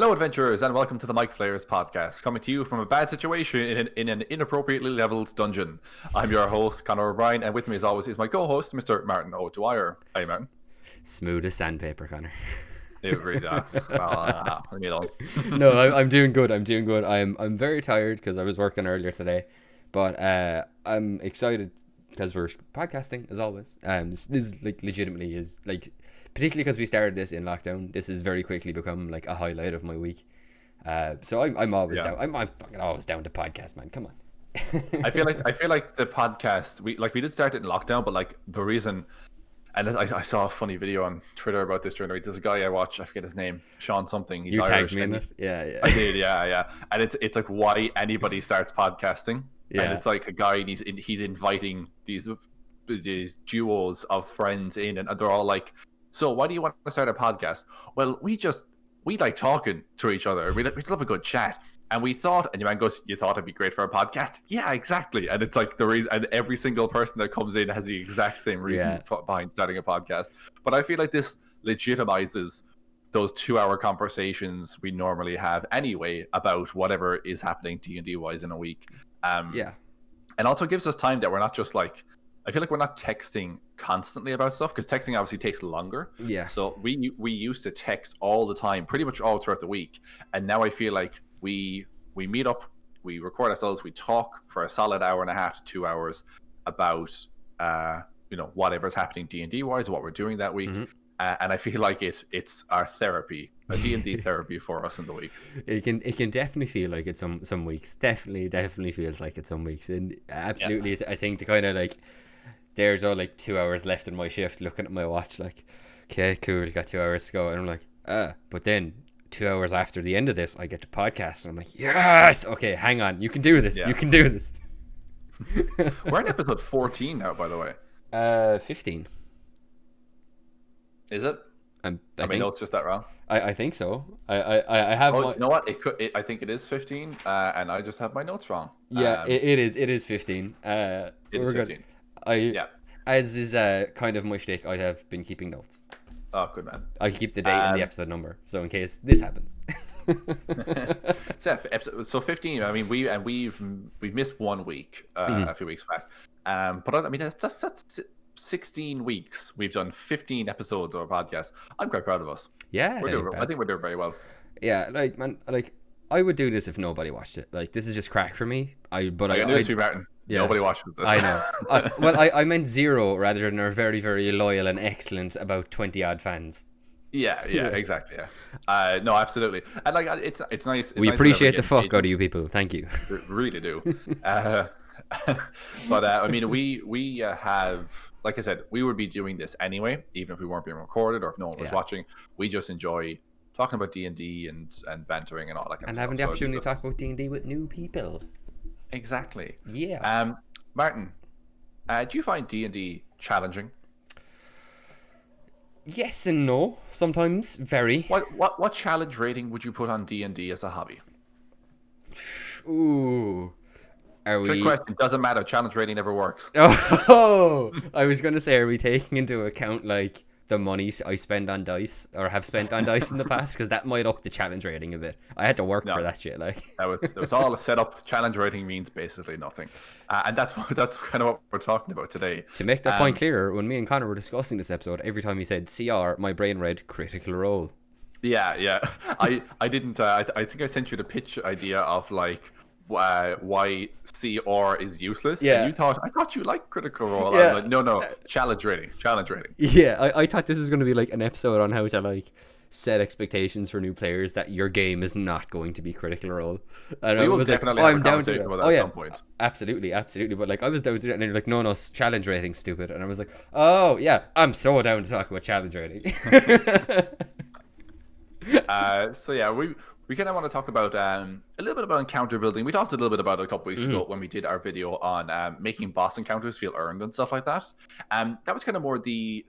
Hello, adventurers, and welcome to the Micflayers podcast, coming to you from a bad situation in an inappropriately leveled dungeon. I'm your host, Conor Martin, and with me, as always, is my co-host, Mr. Martin O'Dwyer. Hi, Martin. Smooth as sandpaper, Conor. You agree that? Leave me alone. No, I'm doing good. I'm very tired because I was working earlier today, but I'm excited because we're podcasting as always. This is like legitimately is like. Particularly because we started this in lockdown, this has very quickly become like a highlight of my week. So I'm always down. I'm fucking always down to podcast, man. Come on. I feel like the podcast we did start it in lockdown, but like the reason, and I saw a funny video on Twitter about this during the week. There's a guy I watch, I forget his name, Sean something. He's you Irish. Tagged me in it? Yeah. I did, yeah. And it's like why anybody starts podcasting. Yeah. And it's like a guy and he's inviting these duos of friends in, and they're all like, so why do you want to start a podcast? Well, we like talking to each other. We love a good chat. And we thought, and your man goes, you thought it'd be great for a podcast? Yeah, exactly. And it's like the reason, and every single person that comes in has the exact same reason behind starting a podcast. But I feel like this legitimizes those 2-hour conversations we normally have anyway about whatever is happening D&D wise in a week. And also gives us time that we're not just like, I feel like we're not texting constantly about stuff because texting obviously takes longer. Yeah. So we used to text all the time, pretty much all throughout the week, and now I feel like we meet up, we record ourselves, we talk for a solid hour and a half to 2 hours about whatever's happening D&D wise, what we're doing that week, and I feel like it's our therapy, a D&D therapy for us in the week. It can definitely feel like it's some weeks. Definitely feels like it's some weeks, and absolutely, I think the kind of like. There's all like 2 hours left in my shift, looking at my watch like, okay, cool, got 2 hours to go, and I'm like, but then 2 hours after the end of this I get to podcast, and I'm like, yes, okay, hang on, you can do this. You can do this. We're on episode 14 now, by the way. 15 is it? I mean, no, it's just that wrong. I think so. I have. You know what? I think it is 15, and I just have my notes wrong. Yeah, it is 15. It is 15. Good. As is kind of my shtick, I have been keeping notes. Oh, good man. I keep the date and the episode number, so in case this happens. So 15. I mean, we've missed 1 week a few weeks back. But I mean that's 16 weeks. We've done 15 episodes of our podcast. I'm quite proud of us. Yeah, I think we're doing very well. Yeah, I would do this if nobody watched it. Like, this is just crack for me. I knew this to be Martin. Yeah. Nobody watches this. I know. I meant 0 rather than our very, very loyal and excellent about 20 odd fans. Yeah, exactly. Yeah. No, absolutely. And like, it's nice. We appreciate the fuck out of you people. Thank you. Really do. But I mean, we have, like I said, we would be doing this anyway, even if we weren't being recorded or if no one was watching. We just enjoy talking about D&D and bantering and all that kind of stuff. And having the opportunity to talk about D&D with new people. Exactly. Yeah. Martin, do you find D&D challenging? Yes and no. Sometimes very. What challenge rating would you put on D&D as a hobby? Ooh. Trick question. Doesn't matter. Challenge rating never works. Oh, I was gonna say, are we taking into account like the money I spend on dice or have spent on dice in the past, because that might up the challenge rating a bit. I had to work for that shit. Like that was all a setup. Challenge rating means basically nothing, and that's kind of what we're talking about today. To make that point clearer, when me and Conor were discussing this episode, every time he said CR, my brain read Critical Role. Yeah. I didn't. I think I sent you the pitch idea of like why CR is useless. Yeah. And I thought you liked Critical Role. Yeah. I was like, no, challenge rating. Yeah, I thought this was going to be like an episode on how to like set expectations for new players that your game is not going to be Critical Role. And we will definitely have a conversation about that at some point. Absolutely. But like I was down to it, and you're like, no, challenge rating, stupid. And I was like, oh yeah, I'm so down to talk about challenge rating. So yeah, we kind of want to talk about a little bit about encounter building. We talked a little bit about it a couple weeks ago when we did our video on making boss encounters feel earned and stuff like that. That was kind of more the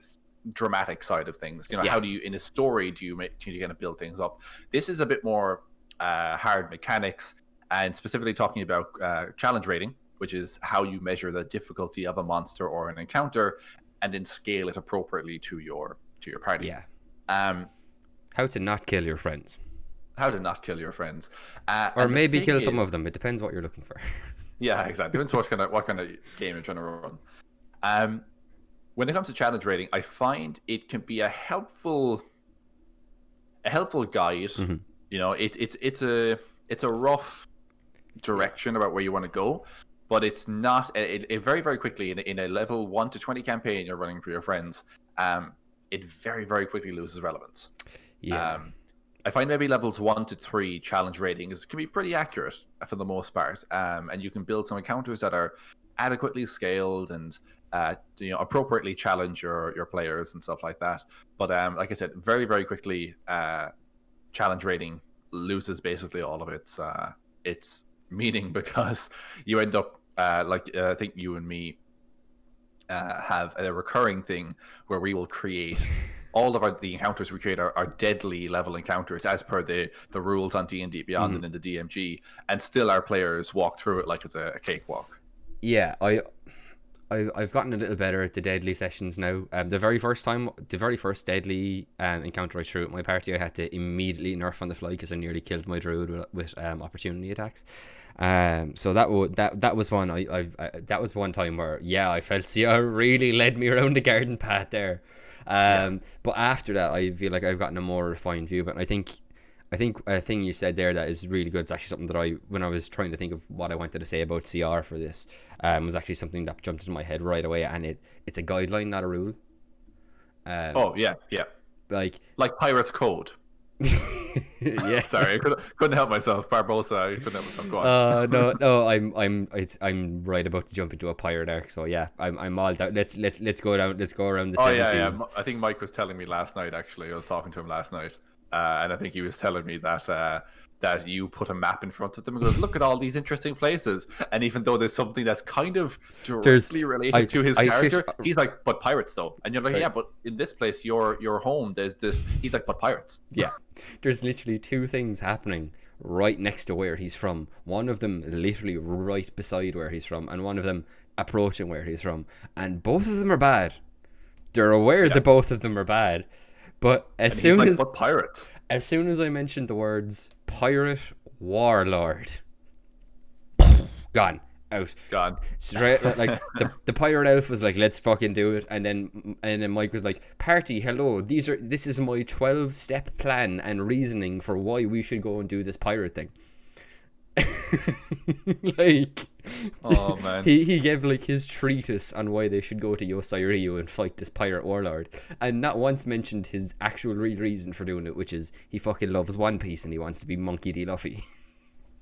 dramatic side of things. How do you, in a story, do you kind of build things up? This is a bit more hard mechanics, and specifically talking about challenge rating, which is how you measure the difficulty of a monster or an encounter, and then scale it appropriately to your party. Yeah. How to not kill your friends. how to not kill your friends, Or and the maybe thing kill some is- of them. It depends what you're looking for. Yeah, exactly. Depends what kind of game you're trying to run. When it comes to challenge rating, I find it can be a helpful guide. Mm-hmm. You know, it's a rough direction about where you want to go, but it's not. It very very quickly in a level 1 to 20 campaign you're running for your friends. It very very quickly loses relevance. Yeah. I find maybe levels 1 to 3 challenge ratings can be pretty accurate for the most part, and you can build some encounters that are adequately scaled and appropriately challenge your players and stuff like that. But like I said, very very quickly, challenge rating loses basically all of its meaning because you end up I think you and me have a recurring thing where we will create all of the encounters we create are deadly level encounters as per the rules on D&D Beyond and in the DMG, and still our players walk through it like it's a cakewalk. Yeah, I've gotten a little better at the deadly sessions now. The very first deadly encounter I threw with my party, I had to immediately nerf on the fly because I nearly killed my druid with opportunity attacks. So that was one that was one time where I felt CR really led me around the garden path there. But after that, I feel like I've gotten a more refined view. But I think a thing you said there that is really good. It's actually something that when I was trying to think of what I wanted to say about CR for this, was actually something that jumped into my head right away, and it's a guideline, not a rule. Like Pirates Code. Yeah. Sorry, I couldn't help myself. Barbosa, I couldn't help myself. Go on. No, I'm right about to jump into a pirate arc, so yeah, I'm all down. Let's go down. Let's go around the seven seas. I think Mike was telling me last night. Actually, I was talking to him last night, and I think he was telling me that you put a map in front of them and goes, "Look at all these interesting places." And even though there's something that's kind of directly related to his character, he's like, "But pirates, though." And you're like, "Yeah, but in this place, your home, there's this." He's like, "But pirates." Yeah, there's literally two things happening right next to where he's from. One of them literally right beside where he's from, and one of them approaching where he's from. And both of them are bad. They're aware that both of them are bad. But as soon as pirates, as soon as I mentioned the words pirate warlord, gone. Straight, like the pirate elf was like, "Let's fucking do it," and then Mike was like, "Party, hello. This is my 12-step plan and reasoning for why we should go and do this pirate thing." Like, oh man, he gave like his treatise on why they should go to Yosai Ryu and fight this pirate warlord, and not once mentioned his actual real reason for doing it, which is he fucking loves One Piece and he wants to be Monkey D. Luffy.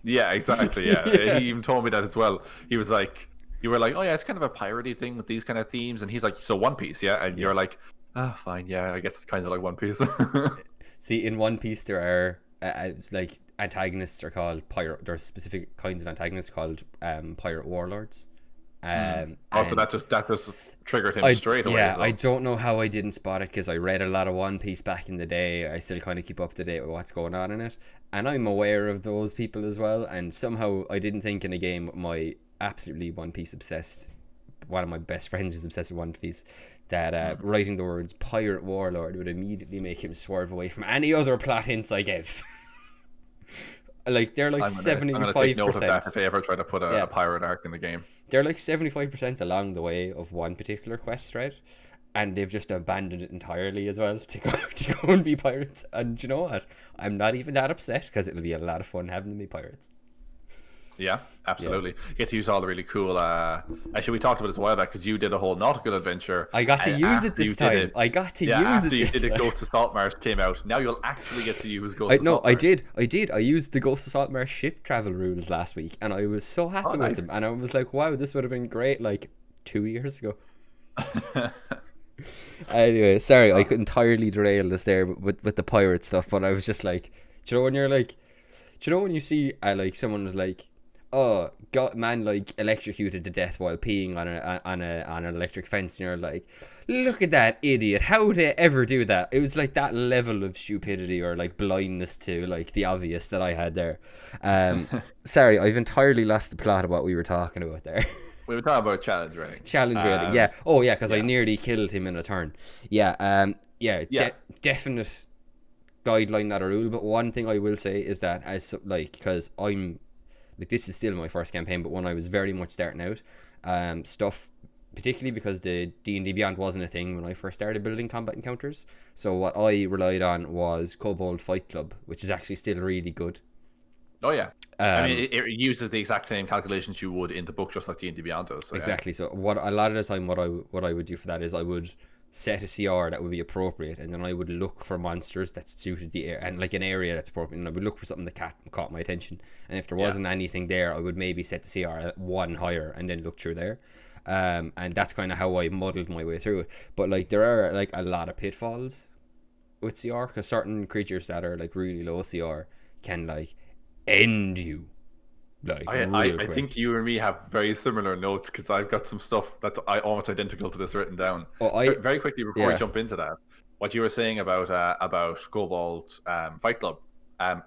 Yeah, exactly. Yeah. He even told me that as well. He was like, you were like, "Oh yeah, it's kind of a piratey thing with these kind of themes," and he's like, "So One Piece, yeah?" And you're like, "Oh, fine, yeah, I guess it's kind of like One Piece." See, in One Piece there are like antagonists are called pirate. There are specific kinds of antagonists called pirate warlords. So that just triggered him straight away. Yeah, I don't know how I didn't spot it because I read a lot of One Piece back in the day. I still kind of keep up to date with what's going on in it, and I'm aware of those people as well. And somehow I didn't think in a game with my absolutely One Piece obsessed, one of my best friends who's obsessed with One Piece, that writing the words pirate warlord would immediately make him swerve away from any other plot hints I give. Like they're like 75%. I'm gonna take note of that if I ever try to put a pirate arc in the game. They're like 75% along the way of one particular quest thread, and they've just abandoned it entirely as well to go and be pirates. And you know what? I'm not even that upset because it'll be a lot of fun having them be pirates. Yeah, absolutely. You get to use all the really cool. Actually, we talked about this a while back because you did a whole nautical adventure. I got to use it this time. After you did it, Ghost of Saltmarsh came out. Now you'll actually get to use Ghost of Saltmarsh. No, I did. I used the Ghost of Saltmarsh ship travel rules last week, and I was so happy with them. And I was like, "Wow, this would have been great like 2 years ago." Anyway, sorry, I could entirely derail this there with the pirate stuff, but I was just like, do you know when you're like, do you know when you see like someone was like, "Oh, God, man, like electrocuted to death while peeing on an electric fence," and you're like, "Look at that idiot! How would they ever do that?" It was like that level of stupidity or like blindness to like the obvious that I had there. Sorry, I've entirely lost the plot of what we were talking about there. We were talking about challenge rating. Challenge rating, yeah. Oh yeah, because I nearly killed him in a turn. Yeah, definite guideline, not a rule. But one thing I will say is that because I'm like, this is still my first campaign, but when I was very much starting out, stuff, particularly because the D&D Beyond wasn't a thing when I first started building combat encounters. So what I relied on was Kobold Fight Club, which is actually still really good. Oh yeah, I mean it uses the exact same calculations you would in the book, just like D&D Beyond does. So, exactly. So what a lot of the time, what I would do for that is I would set a CR that would be appropriate, and then I would look for monsters that suited the area and like an area that's appropriate, and I would look for something that caught my attention. And if there wasn't anything there, I would maybe set the CR at 1 higher and then look through there. And that's kind of how I muddled my way through it. But like there are like a lot of pitfalls with CR, because certain creatures that are like really low CR can like end you. Like I think you and me have very similar notes, because I've got some stuff that's almost identical to this written down. Very quickly before we jump into that, what you were saying about Kobold Fight Club,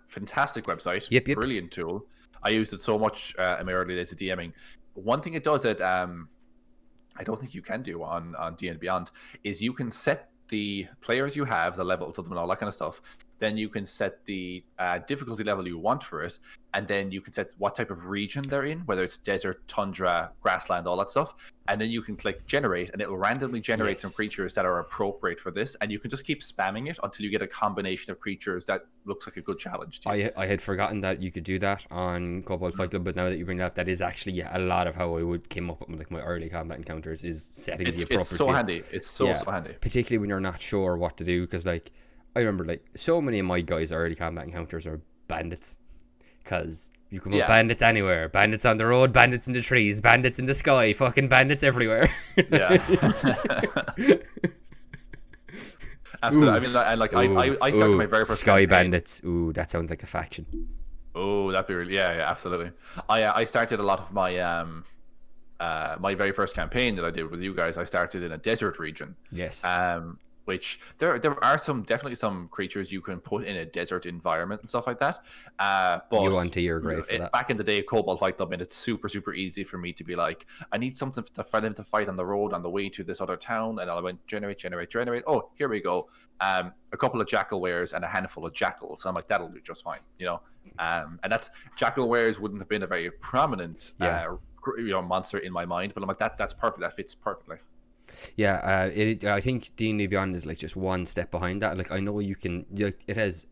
fantastic website, yep. Brilliant tool. I used it so much in my early days of DMing. One thing it does that I don't think you can do on D&D Beyond is you can set the players you have, the levels of them and all that kind of stuff. Then you can set the difficulty level you want for it, and then you can set what type of region they're in, whether it's desert, tundra, grassland, all that stuff. And then you can click generate, and it will randomly generate some creatures that are appropriate for this. And you can just keep spamming it until you get a combination of creatures that looks like a good challenge to you. I had forgotten that you could do that on Kobold Fight Club, but now that you bring that up, that is actually a lot of how I came up with like my early combat encounters, is setting the appropriate. It's so handy. It's so handy. Particularly when you're not sure what to do, because like I remember like so many of my guys' early combat encounters are bandits, because you can put bandits anywhere. Bandits on the road, bandits in the trees, bandits in the sky, fucking bandits everywhere. Yeah. Absolutely. I started my very first Sky campaign. Bandits. Ooh, that sounds like a faction. Oh, that'd be really absolutely. I started a lot of my my very first campaign that I did with you guys. I started in a desert region. Yes. Which there are definitely some creatures you can put in a desert environment and stuff like that. But you want to your grave for that. Back in the day, Kobold Fight Club, and it's super easy for me to be like, I need something for them to fight on the road on the way to this other town, and I went generate. Oh, here we go. A couple of jackal wares and a handful of jackals. So I'm like, that'll do just fine, you know. And that's jackal wares wouldn't have been a very prominent monster in my mind, but I'm like, that's perfect. That fits perfectly. Yeah, I think D&D Beyond is like just one step behind that. Like I know you can, like it has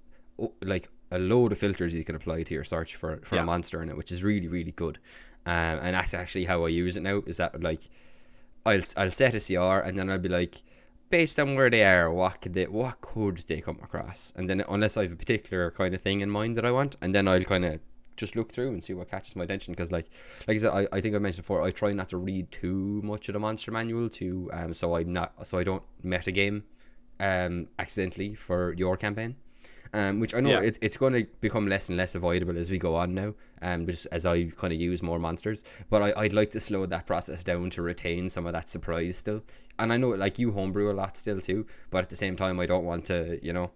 like a load of filters you can apply to your search for a monster in it, which is really good. And that's actually how I use it now. Is that like I'll set a CR, and then I'll be like, based on where they are, what could they come across, and then unless I have a particular kind of thing in mind that I want, and then I'll kind of just look through and see what catches my attention, because like I said, I think I mentioned before, I try not to read too much of the monster manual so I don't metagame accidentally for your campaign, which I know it's going to become less and less avoidable as we go on now, just as I kind of use more monsters, but I'd like to slow that process down to retain some of that surprise still. And I know like you homebrew a lot still too, but at the same time I don't want to, you know,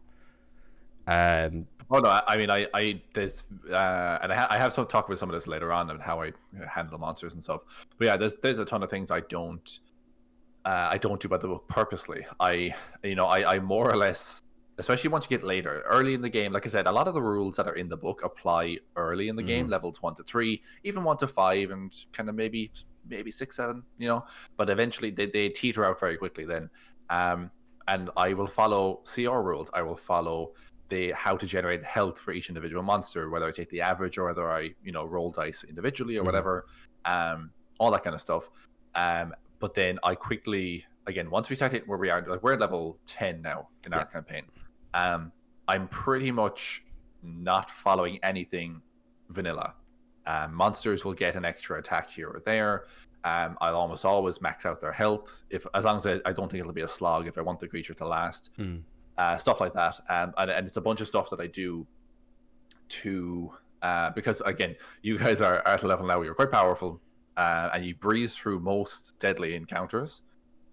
oh no, I mean I there's and I have some talk about some of this later on and how I handle monsters and stuff. But yeah, there's a ton of things I don't do by the book purposely. I more or less, especially once you get later, early in the game, like I said, a lot of the rules that are in the book apply early in the game, levels 1 to 3, even 1 to 5, and kind of maybe 6, 7, you know. But eventually they teeter out very quickly then. And I will follow CR rules. I will follow how to generate health for each individual monster, whether I take the average or whether I roll dice individually or whatever, all that kind of stuff. But then I quickly, again, once we start hitting where we are, like we're at level 10 now in our campaign, I'm pretty much not following anything vanilla. Monsters will get an extra attack here or there. I'll almost always max out their health, as long as I don't think it'll be a slog if I want the creature to last. Stuff like that, and it's a bunch of stuff that I do to because again, you guys are at a level now where you're quite powerful, and you breeze through most deadly encounters.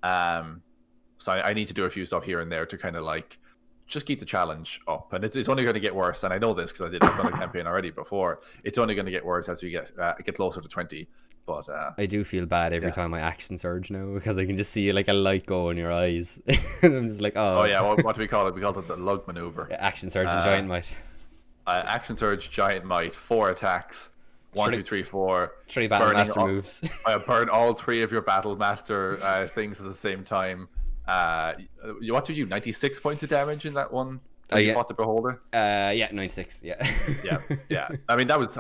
So I need to do a few stuff here and there to kind of like just keep the challenge up, and it's only going to get worse. And I know this because I did this on a campaign already before. It's only going to get worse as we get closer to 20. But I do feel bad every time I action surge now, because I can just see like a light go in your eyes. And I'm just like, oh yeah, what do we call it? We call it the lug maneuver. Action surge and giant might. Action surge, giant might, 4 attacks. 1, 2, 3, 4. 3 battle master moves. Burn all 3 of your battle master things at the same time. What did you 96 points of damage in that one? You fought the beholder. 96. Yeah. yeah. I mean that was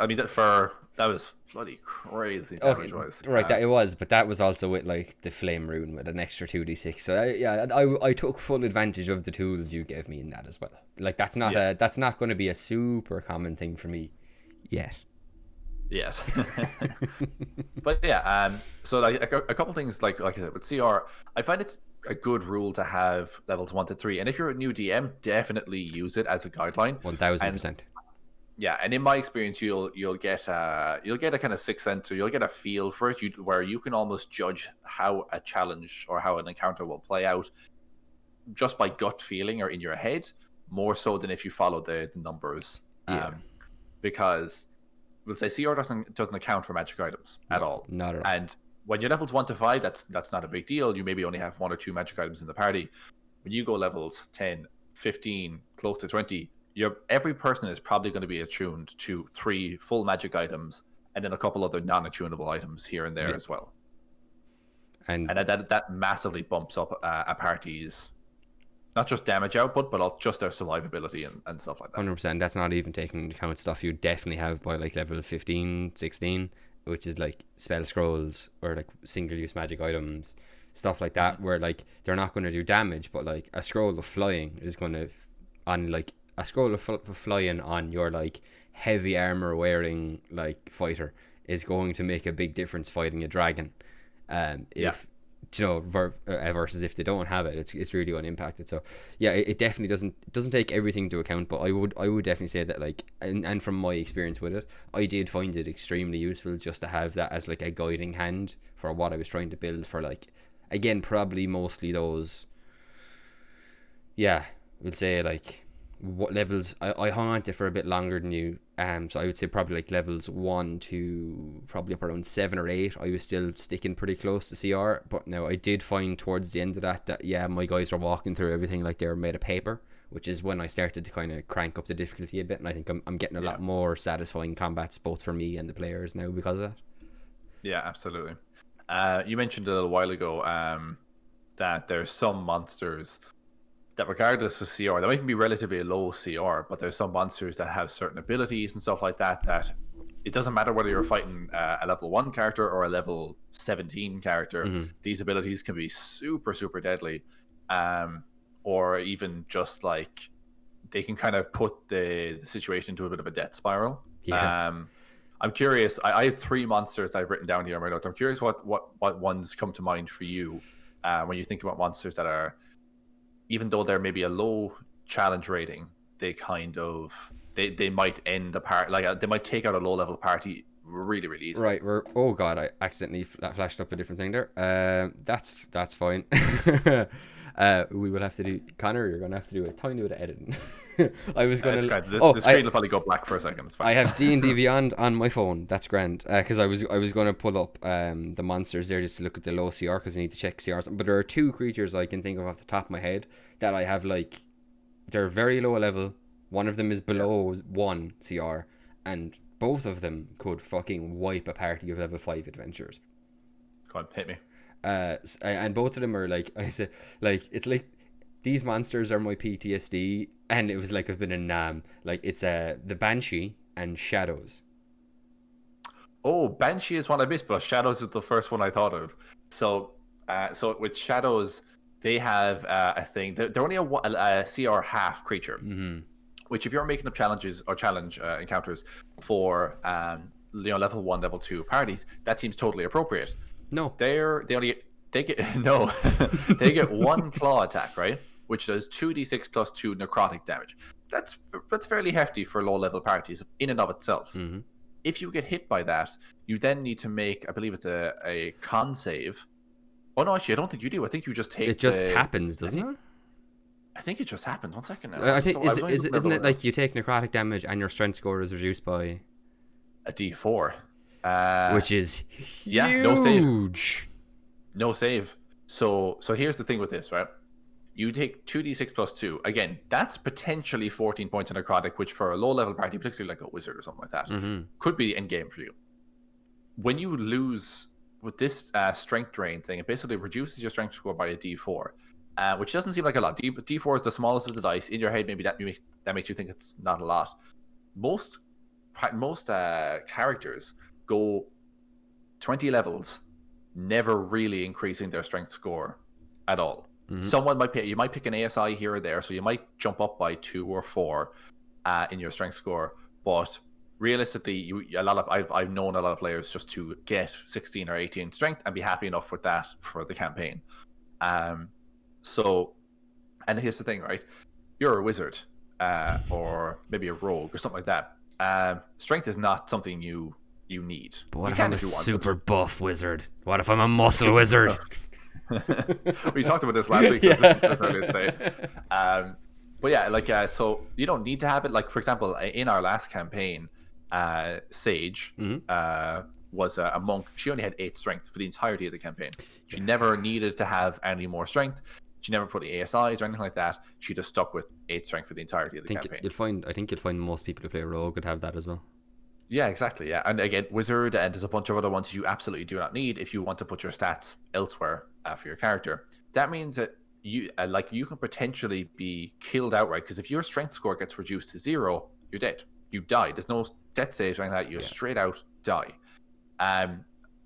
bloody crazy damage wise. Right, that it was, but that was also with like the flame rune with an extra 2d6. So I took full advantage of the tools you gave me in that as well. Like that's not going to be a super common thing for me yet. Yes. But yeah, so like a couple things like I said with CR, I find it's a good rule to have levels 1 to 3, and if you're a new DM, definitely use it as a guideline. 1000%. Yeah, and in my experience, you'll get a kind of sixth sense, or you'll get a feel for it, where you can almost judge how a challenge or how an encounter will play out just by gut feeling or in your head, more so than if you follow the numbers. Because we'll say CR doesn't account for magic items at all. Not at all. And when you're levels 1 to 5, that's not a big deal. You maybe only have 1 or 2 magic items in the party. When you go levels 10, 15, close to 20, every person is probably going to be attuned to 3 full magic items and then a couple other non-attunable items here and there as well. And that massively bumps up a party's not just damage output, but just their survivability and stuff like that. 100%. That's not even taking into account stuff you definitely have by like level 15, 16, which is like spell scrolls or like single-use magic items, stuff like that, where like they're not going to do damage, but like a scroll of flying is going to a scroll of flying on your like heavy armor wearing like fighter is going to make a big difference fighting a dragon. Versus if they don't have it, it's really unimpacted. So yeah, it definitely doesn't take everything into account, but I would definitely say that like and from my experience with it, I did find it extremely useful just to have that as like a guiding hand for what I was trying to build for, like, again, probably mostly those, we'll say like what levels I hung on to for a bit longer than you, so I would say probably like levels 1 to probably up around 7 or 8 I was still sticking pretty close to CR. But now I did find towards the end of that my guys were walking through everything like they were made of paper, which is when I started to kind of crank up the difficulty a bit, and I think I'm getting a lot more satisfying combats both for me and the players now because of that. Yeah, absolutely. You mentioned a little while ago that there's some monsters that, regardless of CR, they might even be relatively low CR, but there's some monsters that have certain abilities and stuff like that it doesn't matter whether you're fighting a level 1 character or a level 17 character. Mm-hmm. These abilities can be super, super deadly, or even just like they can kind of put the situation into a bit of a death spiral. I'm curious. I have 3 monsters I've written down here in my notes. I'm curious what ones come to mind for you when you think about monsters that are, even though they're maybe a low challenge rating, they kind of they might end a part, like they might take out a low level party really, really easily. Right. Oh god, I accidentally flashed up a different thing there. That's fine. We will have to do, Connor, you're gonna have to do a tiny bit of editing. I was gonna. The screen will probably go black for a second. It's fine. I have D&D Beyond on my phone. That's grand. Because I was gonna pull up the monsters there just to look at the low CR, because I need to check CRs. But there are 2 creatures I can think of off the top of my head that I have, like, they're very low level. One of them is below 1 CR, and both of them could fucking wipe a party of level 5 adventurers. Go on, hit me. And both of them are like, I said, like, it's like these monsters are my PTSD, and it was like I've been in Nam. Like, it's the Banshee and Shadows. Oh, Banshee is one I missed, but Shadows is the first one I thought of. So with Shadows, they have a thing. They're only a CR half creature, mm-hmm. which if you're making up challenges or challenge encounters for level 1, level 2 parties, that seems totally appropriate. No, they get 1 claw attack, right, which does 2d6 plus 2 necrotic damage. That's fairly hefty for low level parties in and of itself. Mm-hmm. If you get hit by that, you then need to make, I believe it's a con save. Oh no, actually I don't think you do. I think you just take. It just happens, doesn't it? I think it just happened. 1 second now. I think isn't it like you take necrotic damage and your strength score is reduced by a D4, which is huge. Yeah, no save. So here's the thing with this, right? You take 2d6 plus 2. Again, that's potentially 14 points of necrotic, which for a low-level party, particularly like a wizard or something like that, could be end-game for you. When you lose with this strength drain thing, it basically reduces your strength score by a d4, which doesn't seem like a lot. D4 is the smallest of the dice. In your head, maybe that makes you think it's not a lot. Most characters go 20 levels, never really increasing their strength score at all. Someone you might pick an ASI here or there, so you might jump up by 2 or 4 in your strength score. But realistically, I've known a lot of players just to get 16 or 18 strength and be happy enough with that for the campaign. So, and here's the thing, right? You're a wizard, or maybe a rogue or something like that. Strength is not something you need. But what if I'm a super buff wizard? What if I'm a muscle wizard? We talked about this last week, so this is earlier today. But yeah, so you don't need to have it. Like, for example, in our last campaign, Sage was a monk. She only had 8 strength for the entirety of the campaign. She never needed to have any more strength. She never put the ASIs or anything like that. She just stuck with 8 strength for the entirety of the campaign. I think you'll find most people who play rogue would have that as well. Yeah, exactly. Yeah, and again, wizard, and there's a bunch of other ones you absolutely do not need if you want to put your stats elsewhere for your character. That means that you can potentially be killed outright, because if your strength score gets reduced to 0, you're dead. You die. There's no death saves or anything like that. You straight out die.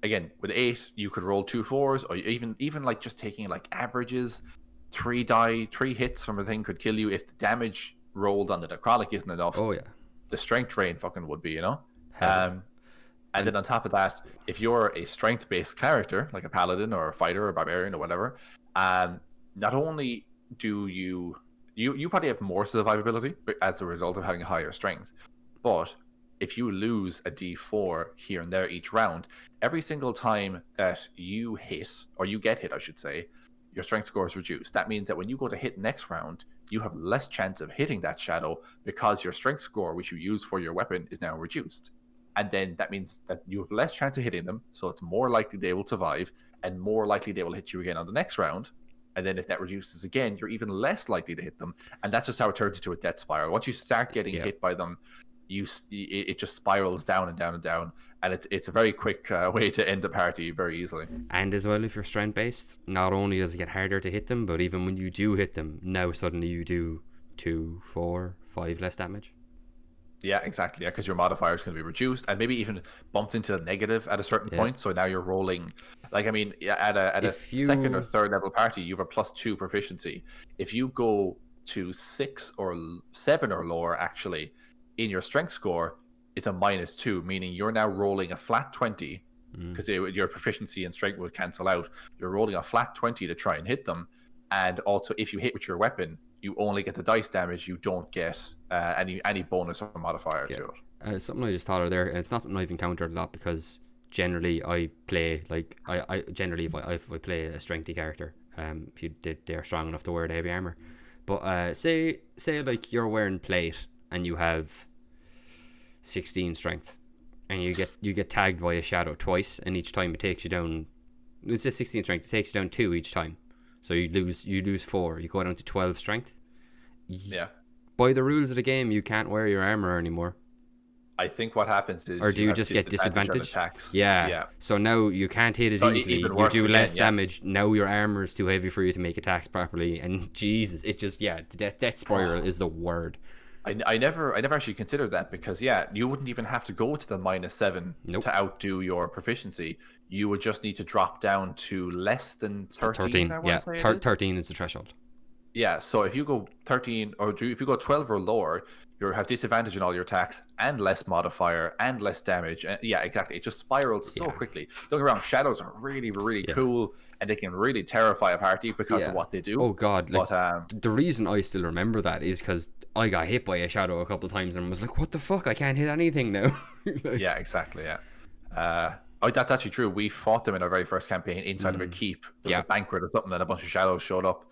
Again, with 8, you could roll 2 4s, or even like just taking like averages. 3 hits from a thing could kill you if the damage rolled on the necrotic isn't enough. Oh yeah, the strength drain fucking would be, you know. And then on top of that, if you're a strength-based character like a paladin or a fighter or a barbarian or whatever, not only do you probably have more survivability as a result of having a higher strength, but if you lose a d4 here and there each round, every single time that you hit, or you get hit, I should say, your strength score is reduced. That means that when you go to hit next round, you have less chance of hitting that shadow because your strength score, which you use for your weapon, is now reduced. And then that means that you have less chance of hitting them, so it's more likely they will survive, and more likely they will hit you again on the next round. And then if that reduces again, you're even less likely to hit them. And that's just how it turns into a death spiral. Once you start getting hit by them, it just spirals down and down and down, and it's a very quick way to end the party very easily. And as well, if you're strength based, not only does it get harder to hit them, but even when you do hit them, now suddenly you do 2, 4, 5 less damage. Yeah, exactly. Yeah, because your modifier is going to be reduced, and maybe even bumped into the negative at a certain point. So now you're rolling, like, I mean, at a second or third level party, you have a +2 proficiency. If you go to 6 or 7 or lower, actually, in your strength score, it's a -2, meaning you're now rolling a flat 20, because your proficiency and strength will cancel out. You're rolling a flat 20 to try and hit them, and also if you hit with your weapon, you only get the dice damage. You don't get any bonus or modifier to it. Something I just thought of there, and it's not something I've encountered a lot, because generally I play like I generally if I play a strengthy character, if they're strong enough to wear the heavy armor, but say like you're wearing plate and you have 16 strength, and you get tagged by a shadow twice, and each time it takes you down. It's a 16 strength. It takes you down 2 each time, so you lose 4. You go down to 12 strength. Yeah. By the rules of the game, you can't wear your armor anymore. I think what happens is, or do you just get disadvantage? Yeah. So now you can't hit as easily. You do less damage. Now your armor is too heavy for you to make attacks properly, and Jesus, it just the death spiral is the word. I never actually considered that, because you wouldn't even have to go to the -7 to outdo your proficiency. You would just need to drop down to less than 13. 13 is the threshold. Yeah, so if you go 13, or if you go 12 or lower, you have disadvantage in all your attacks, and less modifier, and less damage. And yeah, exactly. It just spirals so quickly. Don't get me wrong, shadows are really, really cool, and they can really terrify a party because of what they do. Oh god, like, the reason I still remember that is because I got hit by a shadow a couple of times and was like, what the fuck, I can't hit anything now. Yeah, exactly, yeah. That's actually true. We fought them in our very first campaign inside of a keep. There was a banquet or something, and a bunch of shadows showed up.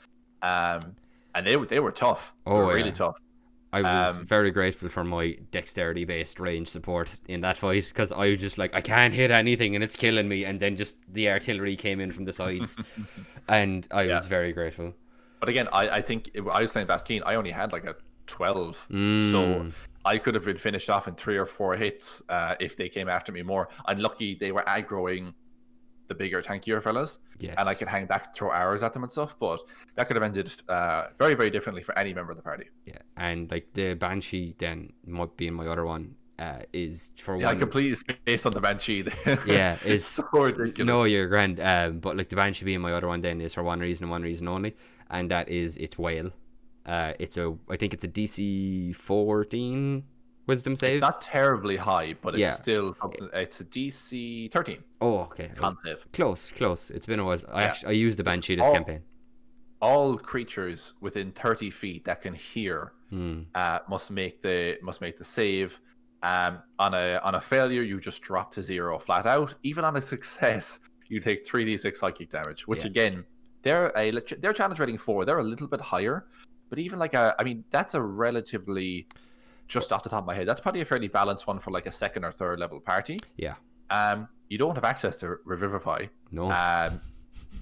and they were tough. They Oh were yeah. really tough. I was very grateful for my dexterity-based range support in that fight, because I was just like, I can't hit anything and it's killing me, and then just the artillery came in from the sides, and I was very grateful. But again, I think I was playing Baskin. I only had like a 12, Mm. so I could have been finished off in 3 or 4 hits if they came after me more. I'm lucky they were aggroing the bigger, tankier fellas, Yes. and I could hang back, throw arrows at them and stuff. But that could have ended very, very differently for any member of the party. Yeah, and like the Banshee then might be in my other one. Is for Yeah, one. I completely spaced on the Banshee. Yeah, is so ridiculous. No, you're grand. But like the Banshee being my other one then is for one reason and one reason only, and that is it's whale. I think it's a DC 14 wisdom save. It's not terribly high, but it's Yeah. still it's a DC 13. Oh, okay. Con save. Close. It's been a while. Yeah. I used the Banshee this campaign. All creatures within 30 feet that can hear must make the save. On a failure, you just drop to 0 flat out. Even on a success, you take 3d6 psychic damage, which again, they're challenge rating 4. They're a little bit higher, but even like that's a relatively, just off the top of my head, that's probably a fairly balanced one for like a 2nd or 3rd level party. Yeah. You don't have access to Revivify. No.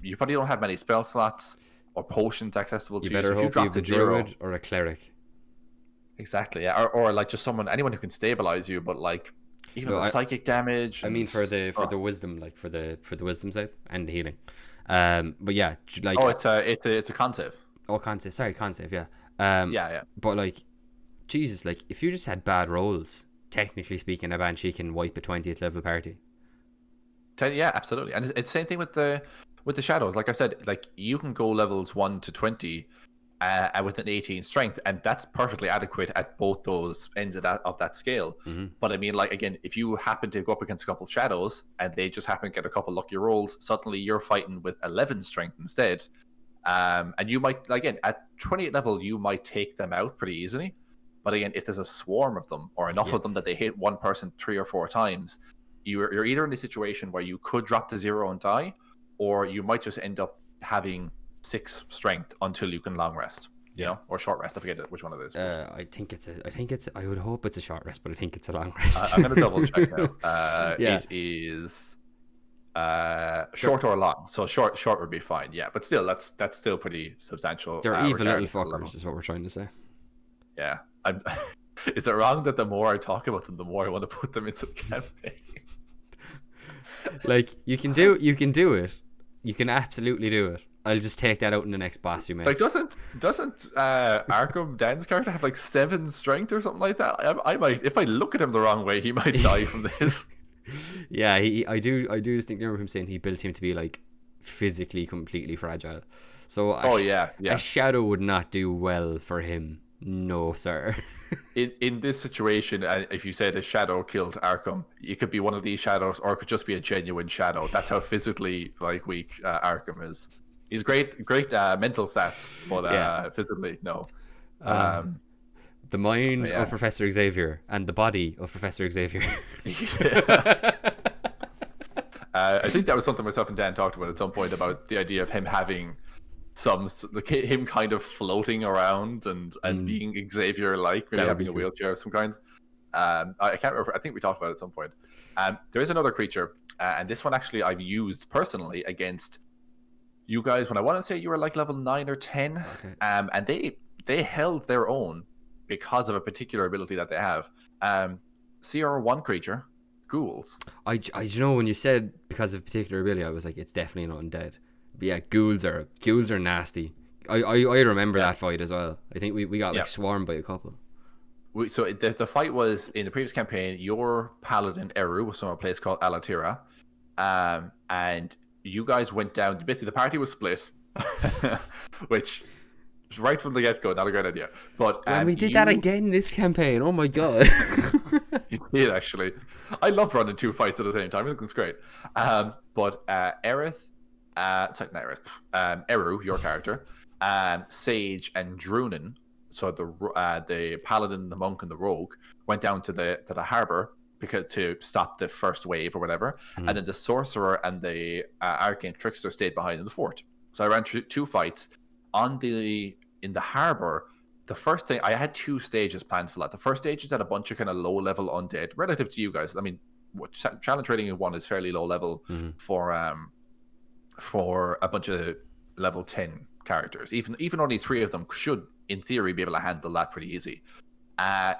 You probably don't have many spell slots or potions accessible to you. You better hope you have a druid or a cleric. Exactly, yeah, or like just anyone who can stabilize you, but like even the psychic damage. I mean, for the wisdom, like for the wisdom save and the healing. But yeah, like it's a con save. Oh, con save. Sorry, con save. Yeah. Yeah. But like, Jesus, like if you just had bad rolls, technically speaking, a Banshee can wipe a 20th level party. Yeah, absolutely, and it's the same thing with the shadows. Like I said, like you can go levels 1 to 20. With an 18 strength, and that's perfectly adequate at both those ends of that scale. Mm-hmm. But I mean, like again, if you happen to go up against a couple of shadows and they just happen to get a couple lucky rolls, suddenly you're fighting with 11 strength instead. And you might, again, at 28 level, you might take them out pretty easily. But again, if there's a swarm of them or enough of them that they hit one person 3 or 4 times, you're either in a situation where you could drop to 0 and die, or you might just end up having 6 strength until you can long rest, you know, or short rest. I forget which one it is. I think it's I would hope it's a short rest, but I think it's a long rest. I'm gonna double check now. It is short or long. So short would be fine. Yeah, but still, that's still pretty substantial. They're evil little fuckers, is what we're trying to say. Yeah. Is it wrong that the more I talk about them, the more I want to put them into the campaign? Like you can do it. You can absolutely do it. I'll just take that out in the next boss you make. Like doesn't Arkham Dan's character have like 7 strength or something like that? I might, if I look at him the wrong way, he might die from this. Yeah, I do distinctly remember him saying he built him to be like physically completely fragile. So a shadow would not do well for him. No, sir. In this situation, if you said a shadow killed Arkham, it could be one of these shadows, or it could just be a genuine shadow. That's how physically like weak Arkham is. He's great mental stats, but physically, no. The mind of Professor Xavier and the body of Professor Xavier. I think that was something myself and Dan talked about at some point, about the idea of him having him kind of floating around and being Xavier-like, maybe having a wheelchair of some kind. I can't remember. I think we talked about it at some point. There is another creature, and this one actually I've used personally against you guys when I want to say you were like level 9 or 10, okay. And they held their own because of a particular ability that they have. CR1 creature, ghouls. I know when you said because of a particular ability, I was like, it's definitely an undead. But yeah, ghouls are nasty. I remember that fight as well. I think we got like swarmed by a couple. So the fight was in the previous campaign. Your paladin Eru was from a place called Alatira, and you guys went down. Basically, the party was split, which right from the get go, not a great idea. But and we did that again this campaign. Oh my god! You did actually. I love running 2 fights at the same time. It's great. But Aerith. Sorry, not Aerith. Eru, your character, Sage, and Drunan. So the paladin, the monk, and the rogue went down to the harbor to stop the first wave or whatever, and then the sorcerer and the arcane trickster stayed behind in the fort. So I ran 2 fights on the in the harbor, the first thing I had 2 stages planned for that. The first stage is that a bunch of kind of low level undead relative to you guys. I mean, challenge rating 1 is fairly low level for a bunch of level 10 characters. Even only 3 of them should, in theory, be able to handle that pretty easy.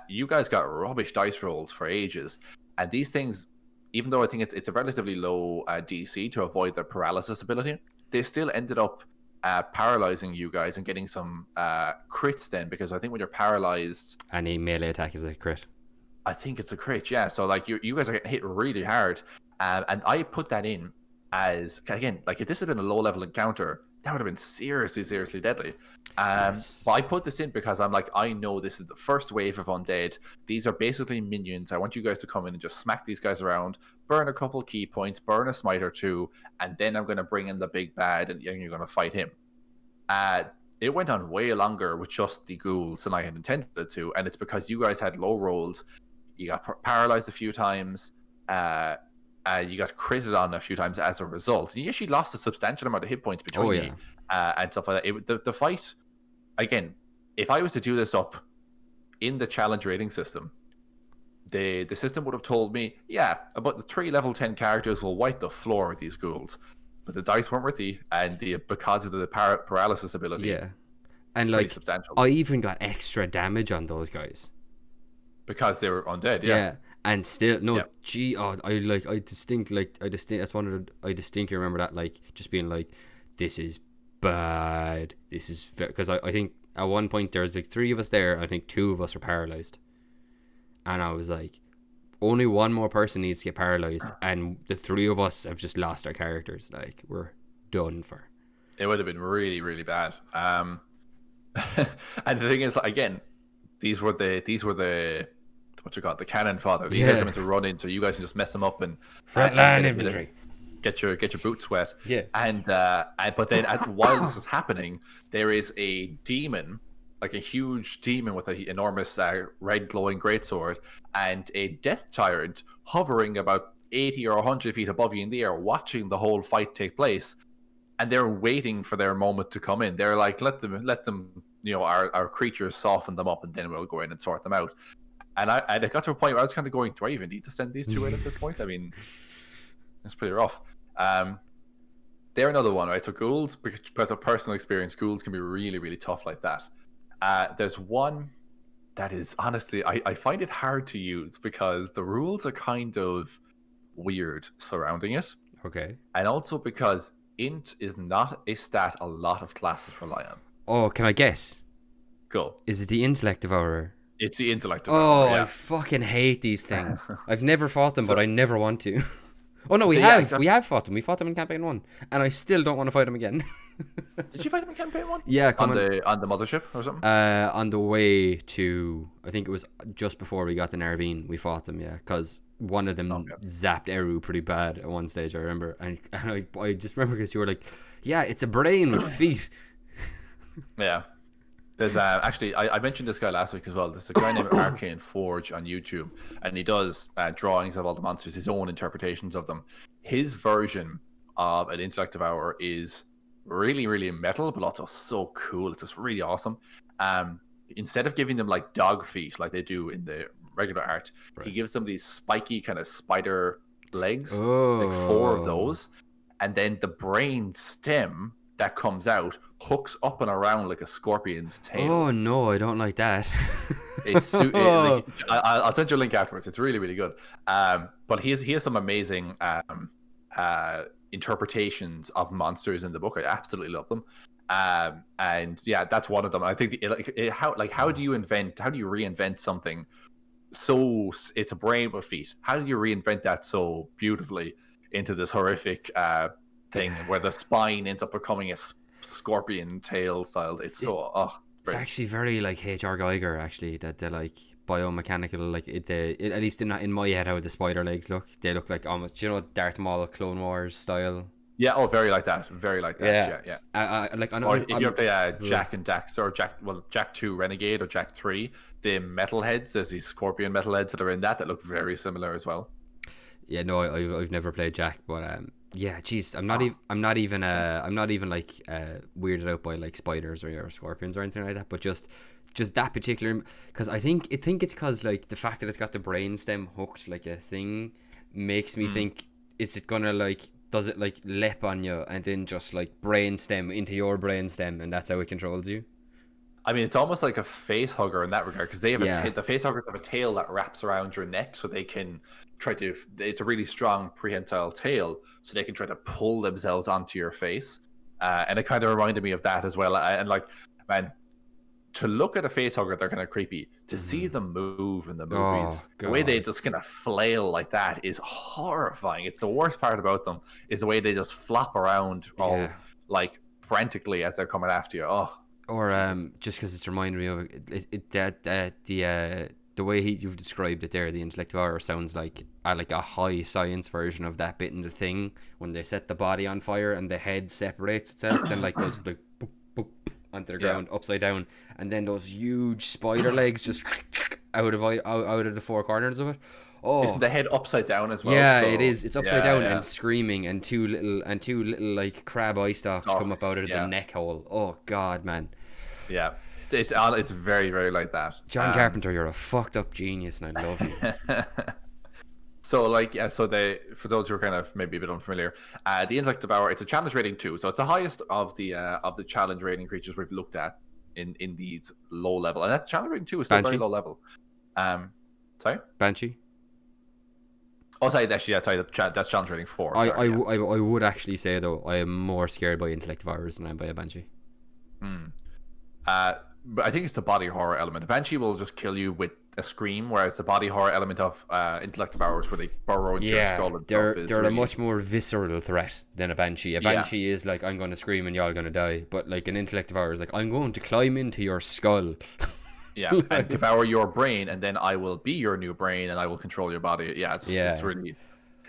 You guys got rubbish dice rolls for ages, and these things, even though I think it's a relatively low DC to avoid the paralysis ability, they still ended up paralyzing you guys and getting some crits then, because I think when you're paralyzed, any melee attack is a crit. I think it's a crit, yeah. So like you guys are getting hit really hard, and I put that in as, again, like if this had been a low level encounter, that would have been seriously deadly. But I put this in because I'm like, I know this is the first wave of undead. These are basically minions. I want you guys to come in and just smack these guys around, burn a couple key points, burn a smite or 2, and then I'm going to bring in the big bad, and you're going to fight him. It went on way longer with just the ghouls than I had intended it to, and it's because you guys had low rolls. You got paralyzed a few times. You got critted on a few times as a result. And you actually lost a substantial amount of hit points between you and stuff like that. The fight, again, if I was to do this up in the challenge rating system, the system would have told me, yeah, about the 3 level 10 characters will wipe the floor with these ghouls. But the dice weren't worthy, and because of the paralysis ability, yeah, and like substantial. I even got extra damage on those guys because they were undead. Yeah. And still, I distinctly remember that, like, just being like, this is bad. This is because I think at one point there's like 3 of us there. I think 2 of us were paralyzed, and I was like, only one more person needs to get paralyzed, and the 3 of us have just lost our characters. Like, we're done for. It would have been really bad. And the thing is, again, these were the what you got, the cannon fodder. These guys are meant to run in, so you guys can just mess them up and frontline infantry. Get your boots wet. Yeah. And but then while this is happening, there is a demon, like a huge demon with an enormous red glowing greatsword, and a death tyrant hovering about 80 or 100 feet above you in the air, watching the whole fight take place. And they're waiting for their moment to come in. They're like, let them, our creatures soften them up, and then we'll go in and sort them out. And I got to a point where I was kind of going, do I even need to send these 2 in at this point? I mean, it's pretty rough. They're another one, right? So ghouls, because of personal experience, ghouls can be really tough like that. There's one that is, honestly, I find it hard to use because the rules are kind of weird surrounding it. Okay. And also because int is not a stat a lot of classes rely on. Oh, can I guess? Go. Is it the intellect devourer? It's the intellect devourer. Yeah. I fucking hate these things. I've never fought them, but I never want to. Oh no, we have fought them. We fought them in campaign 1, and I still don't want to fight them again. Did you fight them in campaign 1? Yeah, on the mothership or something. On the way to, I think it was just before we got the Narvine, we fought them. Yeah, because one of them zapped Eru pretty bad at one stage. I remember, and I just remember because you were like, "Yeah, it's a brain with feet." Yeah. There's actually, I mentioned this guy last week as well. There's a guy named Arcane Forge on YouTube, and he does drawings of all the monsters, his own interpretations of them. His version of an intellect devourer is really metal, but also so cool. It's just really awesome. Instead of giving them like dog feet like they do in the regular art, he gives them these spiky kind of spider legs, like 4 of those, and then the brain stem that comes out hooks up and around like a scorpion's tail. Oh no, I don't like that. I'll send you a link afterwards. It's really good. But he has some amazing interpretations of monsters in the book. I absolutely love them. And yeah, that's one of them. I think how do you reinvent something so it's a brain with feet? How do you reinvent that so beautifully into this horrific thing where the spine ends up becoming a scorpion tail style? It's actually very like H.R. Geiger, actually, that they're like biomechanical, like at least in my head how the spider legs look. They look like almost, Darth Maul Clone Wars style. Yeah, very like that. Yeah. Or if you play Jack and Dax, or Jack 2 Renegade or Jack 3, the metalheads, there's these scorpion metalheads that are in that look very similar as well. Yeah, no, I've never played Jack, but yeah, jeez, I'm not even like weirded out by like spiders or scorpions or anything like that, but just that particular, because I think it's because like the fact that it's got the brainstem hooked like a thing makes me think, is it gonna like, does it like lep on you and then just like brainstem into your brainstem and that's how it controls you? I mean, it's almost like a face hugger in that regard, because they have the face huggers have a tail that wraps around your neck, so they can try to. It's a really strong prehensile tail, so they can try to pull themselves onto your face. And it kind of reminded me of that as well. And like, man, to look at a face hugger, they're kind of creepy. To see them move in the movies, the way they just kind of flail like that is horrifying. It's the worst part about them, is the way they just flop around all like frantically as they're coming after you. Oh. Or just because it's reminded me of the way you've described it there, the intellect devourer sounds like a high science version of that bit in the Thing when they set the body on fire and the head separates itself, then like goes like boop, boop, onto the ground upside down, and then those huge spider legs just out of the four corners of it. Oh, isn't the head upside down as well? Yeah, so, it is. It's upside down and screaming, and two little like crab eye stalks come up out of the neck hole. Oh God, man. Yeah, it's very, very like that. John Carpenter, you're a fucked up genius, and I love you. So like, so for those who are kind of maybe a bit unfamiliar, the Intellect Devourer, it's a challenge rating 2, so it's the highest of the challenge rating creatures we've looked at in these low level, and that challenge rating 2 is still very low level. Sorry, Banshee. Oh, sorry, that's challenge rating 4. I would actually say though, I am more scared by Intellect Devourers than I am by a Banshee. But I think it's the body horror element. A Banshee will just kill you with a scream, whereas the body horror element of Intellect Devourers, where they burrow into your skull and they're really... a much more visceral threat than a Banshee. A Banshee is like, I'm going to scream and y'all going to die. But like an Intellect Devourer is like, I'm going to climb into your skull. Yeah, and devour your brain, and then I will be your new brain, and I will control your body.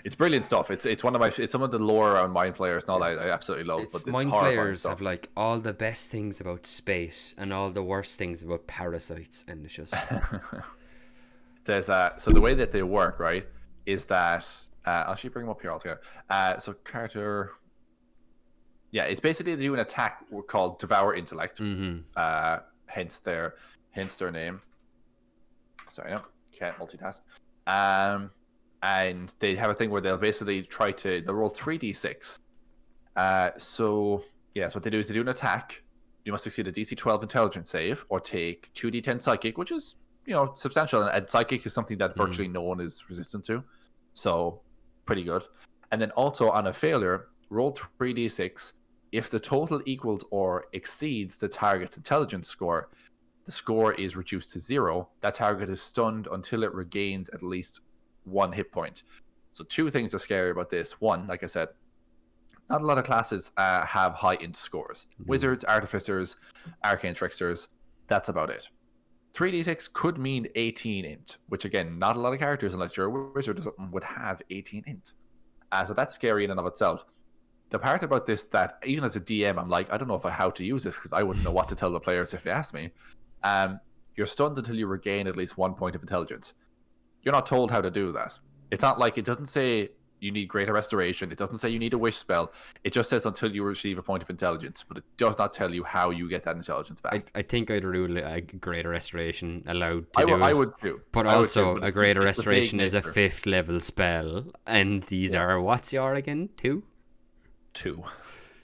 It's brilliant stuff. It's one of my, it's some of the lore around Micflayers and all that I absolutely love. But Micflayers have like all the best things about space and all the worst things about parasites, and it's just there's so the way that they work, right, is that I'll actually bring them up here altogether. So Carter, it's basically they do an attack called Devour Intellect. Hence their name. Sorry, no, can't multitask. And they have a thing where they'll basically they'll roll 3d6. So what they do is they do an attack. You must succeed a DC 12 intelligence save or take 2d10 psychic, which is, substantial. And psychic is something that virtually no one is resistant to. So pretty good. And then also on a failure, roll 3d6. If the total equals or exceeds the target's intelligence score, the score is reduced to 0. That target is stunned until it regains at least 1 hit point. So 2 things are scary about this. 1, like I said, not a lot of classes have high int scores. Wizards, artificers, arcane tricksters, that's about it. 3d6 could mean 18 int, which again, not a lot of characters, unless you're a wizard or something, would have 18 int. So that's scary in and of itself. The part about this that, even as a DM, I'm like, I don't know how to use this, because I wouldn't know what to tell the players if they asked me. You're stunned until you regain at least 1 point of intelligence. You're not told how to do that. It's not like, it doesn't say you need greater restoration. It doesn't say you need a wish spell. It just says until you receive a point of intelligence, but it does not tell you how you get that intelligence back. I think I'd rule a greater restoration allowed to I would too. But also, a greater restoration is a 5th level spell, and these are, what's your again? 2? 2.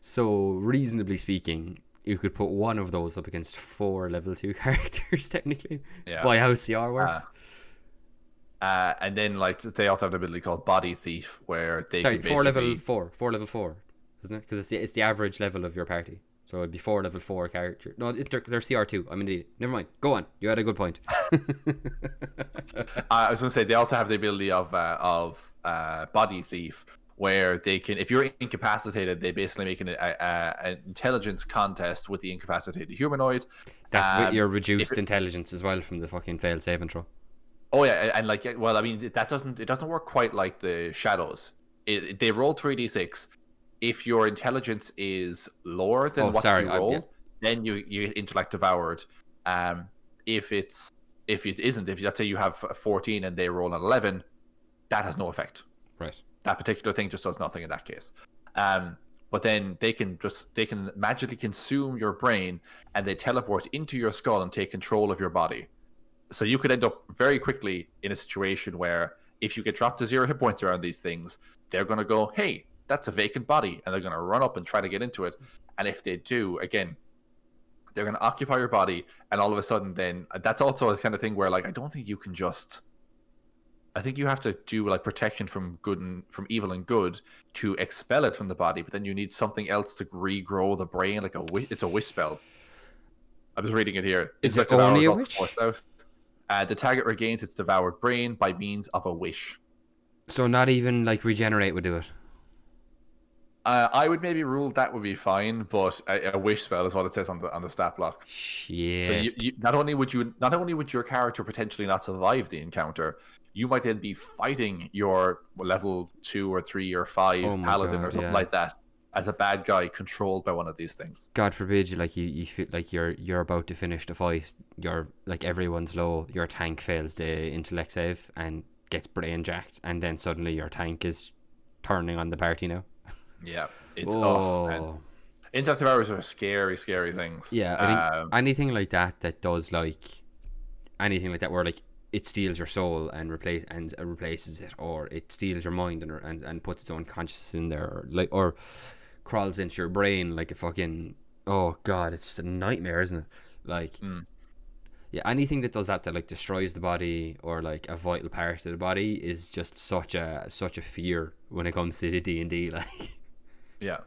So, reasonably speaking, you could put one of those up against 4 level 2 characters, technically, by how CR works. And then, like, they also have an ability called Body Thief, where they can basically... 4 level 4, isn't it? Because it's the average level of your party. So it'd be 4 level 4 character. No, they're CR2. I'm an idiot. Never mind. Go on. You had a good point. I was going to say, they also have the ability of Body Thief, where they can, if you're incapacitated, they basically make an intelligence contest with the incapacitated humanoid. That's with your reduced intelligence as well from the fucking failed save and throw. Oh yeah, and like, well, I mean, it doesn't work quite like the shadows. They roll 3d6. If your intelligence is lower than you roll, then you intellect devoured. If it isn't, if let's say you have 14 and they roll an 11, that has no effect. Right. That particular thing just does nothing in that case. But then they can magically consume your brain, and they teleport into your skull and take control of your body. So you could end up very quickly in a situation where if you get dropped to 0 hit points around these things, they're going to go, hey, that's a vacant body, and they're going to run up and try to get into it. And if they do, again, they're going to occupy your body, and all of a sudden then that's also a kind of thing where, like, I don't think you can just... I think you have to do like protection from evil and good to expel it from the body, but then you need something else to regrow the brain, like it's a wish spell. I was reading it here. Is it only a wish? The target regains its devoured brain by means of a wish. So not even like regenerate would do it. I would maybe rule that would be fine, but a wish spell is what it says on the stat block. Shit. So you not only would your character potentially not survive the encounter, you might then be fighting your level 2 or 3 or 5 paladin or something like that as a bad guy controlled by one of these things. God forbid you feel like you're about to finish the fight. You're like everyone's low. Your tank fails the intellect save and gets brain jacked, and then suddenly your tank is turning on the party now. Yeah, it's interactive hours are scary things. Yeah, I think anything like that does like anything like that where like it steals your soul and replaces it, or it steals your mind and puts its own consciousness in there, or crawls into your brain like a fucking, oh god, it's just a nightmare, isn't it? Like, yeah, anything that does that like destroys the body or like a vital part of the body is just such a fear when it comes to the D&D, like. Yeah.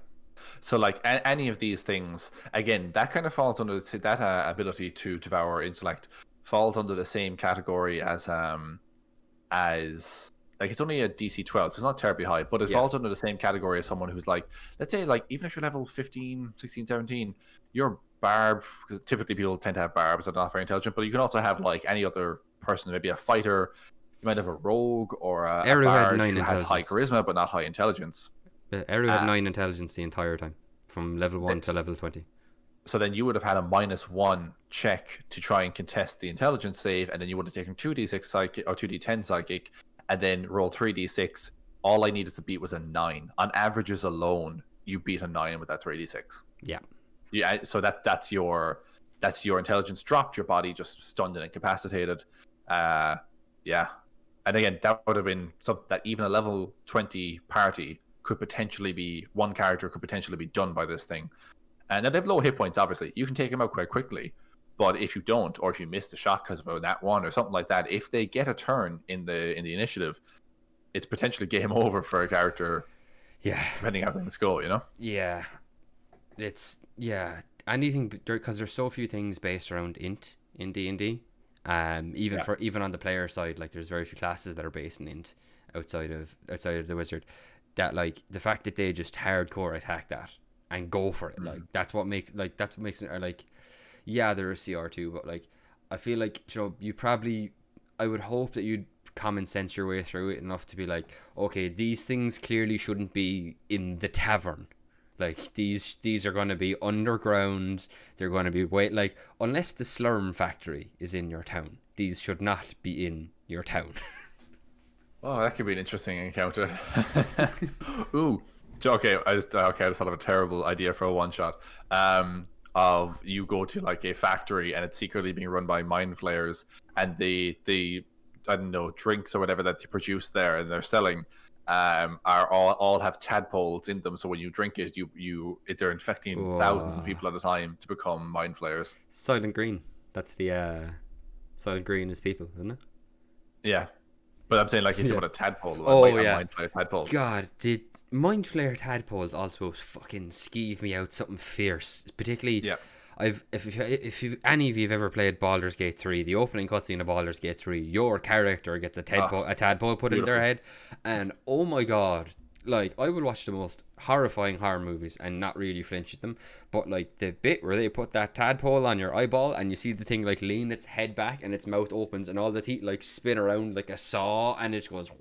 So like any of these things, again, that kind of falls under that ability to devour intellect falls under the same category as like it's only a DC 12, so it's not terribly high, but it falls under the same category as someone who's like, let's say like even if you're level 15, 16, 17, you're barb, because typically people tend to have barbs that are not very intelligent, but you can also have like any other person, maybe a fighter, you might have a rogue or a bard who has high charisma but not high intelligence. Eru had 9 intelligence the entire time, from level 1 to level 20. So then you would have had a -1 check to try and contest the intelligence save, and then you would have taken 2d6 psychic or 2d10 psychic, and then roll 3d6. All I needed to beat was a 9. On averages alone, you beat a 9 with that 3d6. Yeah. Yeah. So that's your intelligence dropped, your body just stunned and incapacitated. Yeah. And again, that would have been something that even a level 20 party could potentially be, one character could potentially be done by this thing. And they have low hit points, obviously. You can take them out quite quickly. But if you don't, or if you miss the shot because of a nat 1 or something like that, if they get a turn in the initiative, it's potentially game over for a character. Yeah. Depending on how things go, you know? Yeah. It's, yeah. Anything, because there's so few things based around int in D&D. Even on the player side, like there's very few classes that are based in int outside of the wizard. That like the fact that they just hardcore attack that and go for it, like that's what makes it, or like, yeah, they're a CR2, but like I feel like, you know, I would hope that you'd common sense your way through it enough to be like, okay, these things clearly shouldn't be in the tavern. Like these are going to be underground. They're going to be like, unless the Slurm factory is in your town, these should not be in your town. Oh, that could be an interesting encounter. Ooh, okay. I just thought of a terrible idea for a one shot. Of you go to like a factory and it's secretly being run by Micflayers, and the I don't know, drinks or whatever that they produce there and they're selling are all have tadpoles in them. So when you drink it, they're infecting thousands of people at a time to become Micflayers. Silent Green. That's the Silent Green is people, isn't it? Yeah. But I'm saying, like, if you want a tadpole, Mindflayer tadpole. God, did Mindflayer tadpoles also fucking skeeve me out something fierce? Particularly, if any of you have ever played Baldur's Gate 3, the opening cutscene of Baldur's Gate 3, your character gets a tadpole put in their head, and oh my god, like I would watch the most horrifying horror movies and not really flinch at them. But like the bit where they put that tadpole on your eyeball and you see the thing like lean its head back and its mouth opens and all the teeth like spin around like a saw and it goes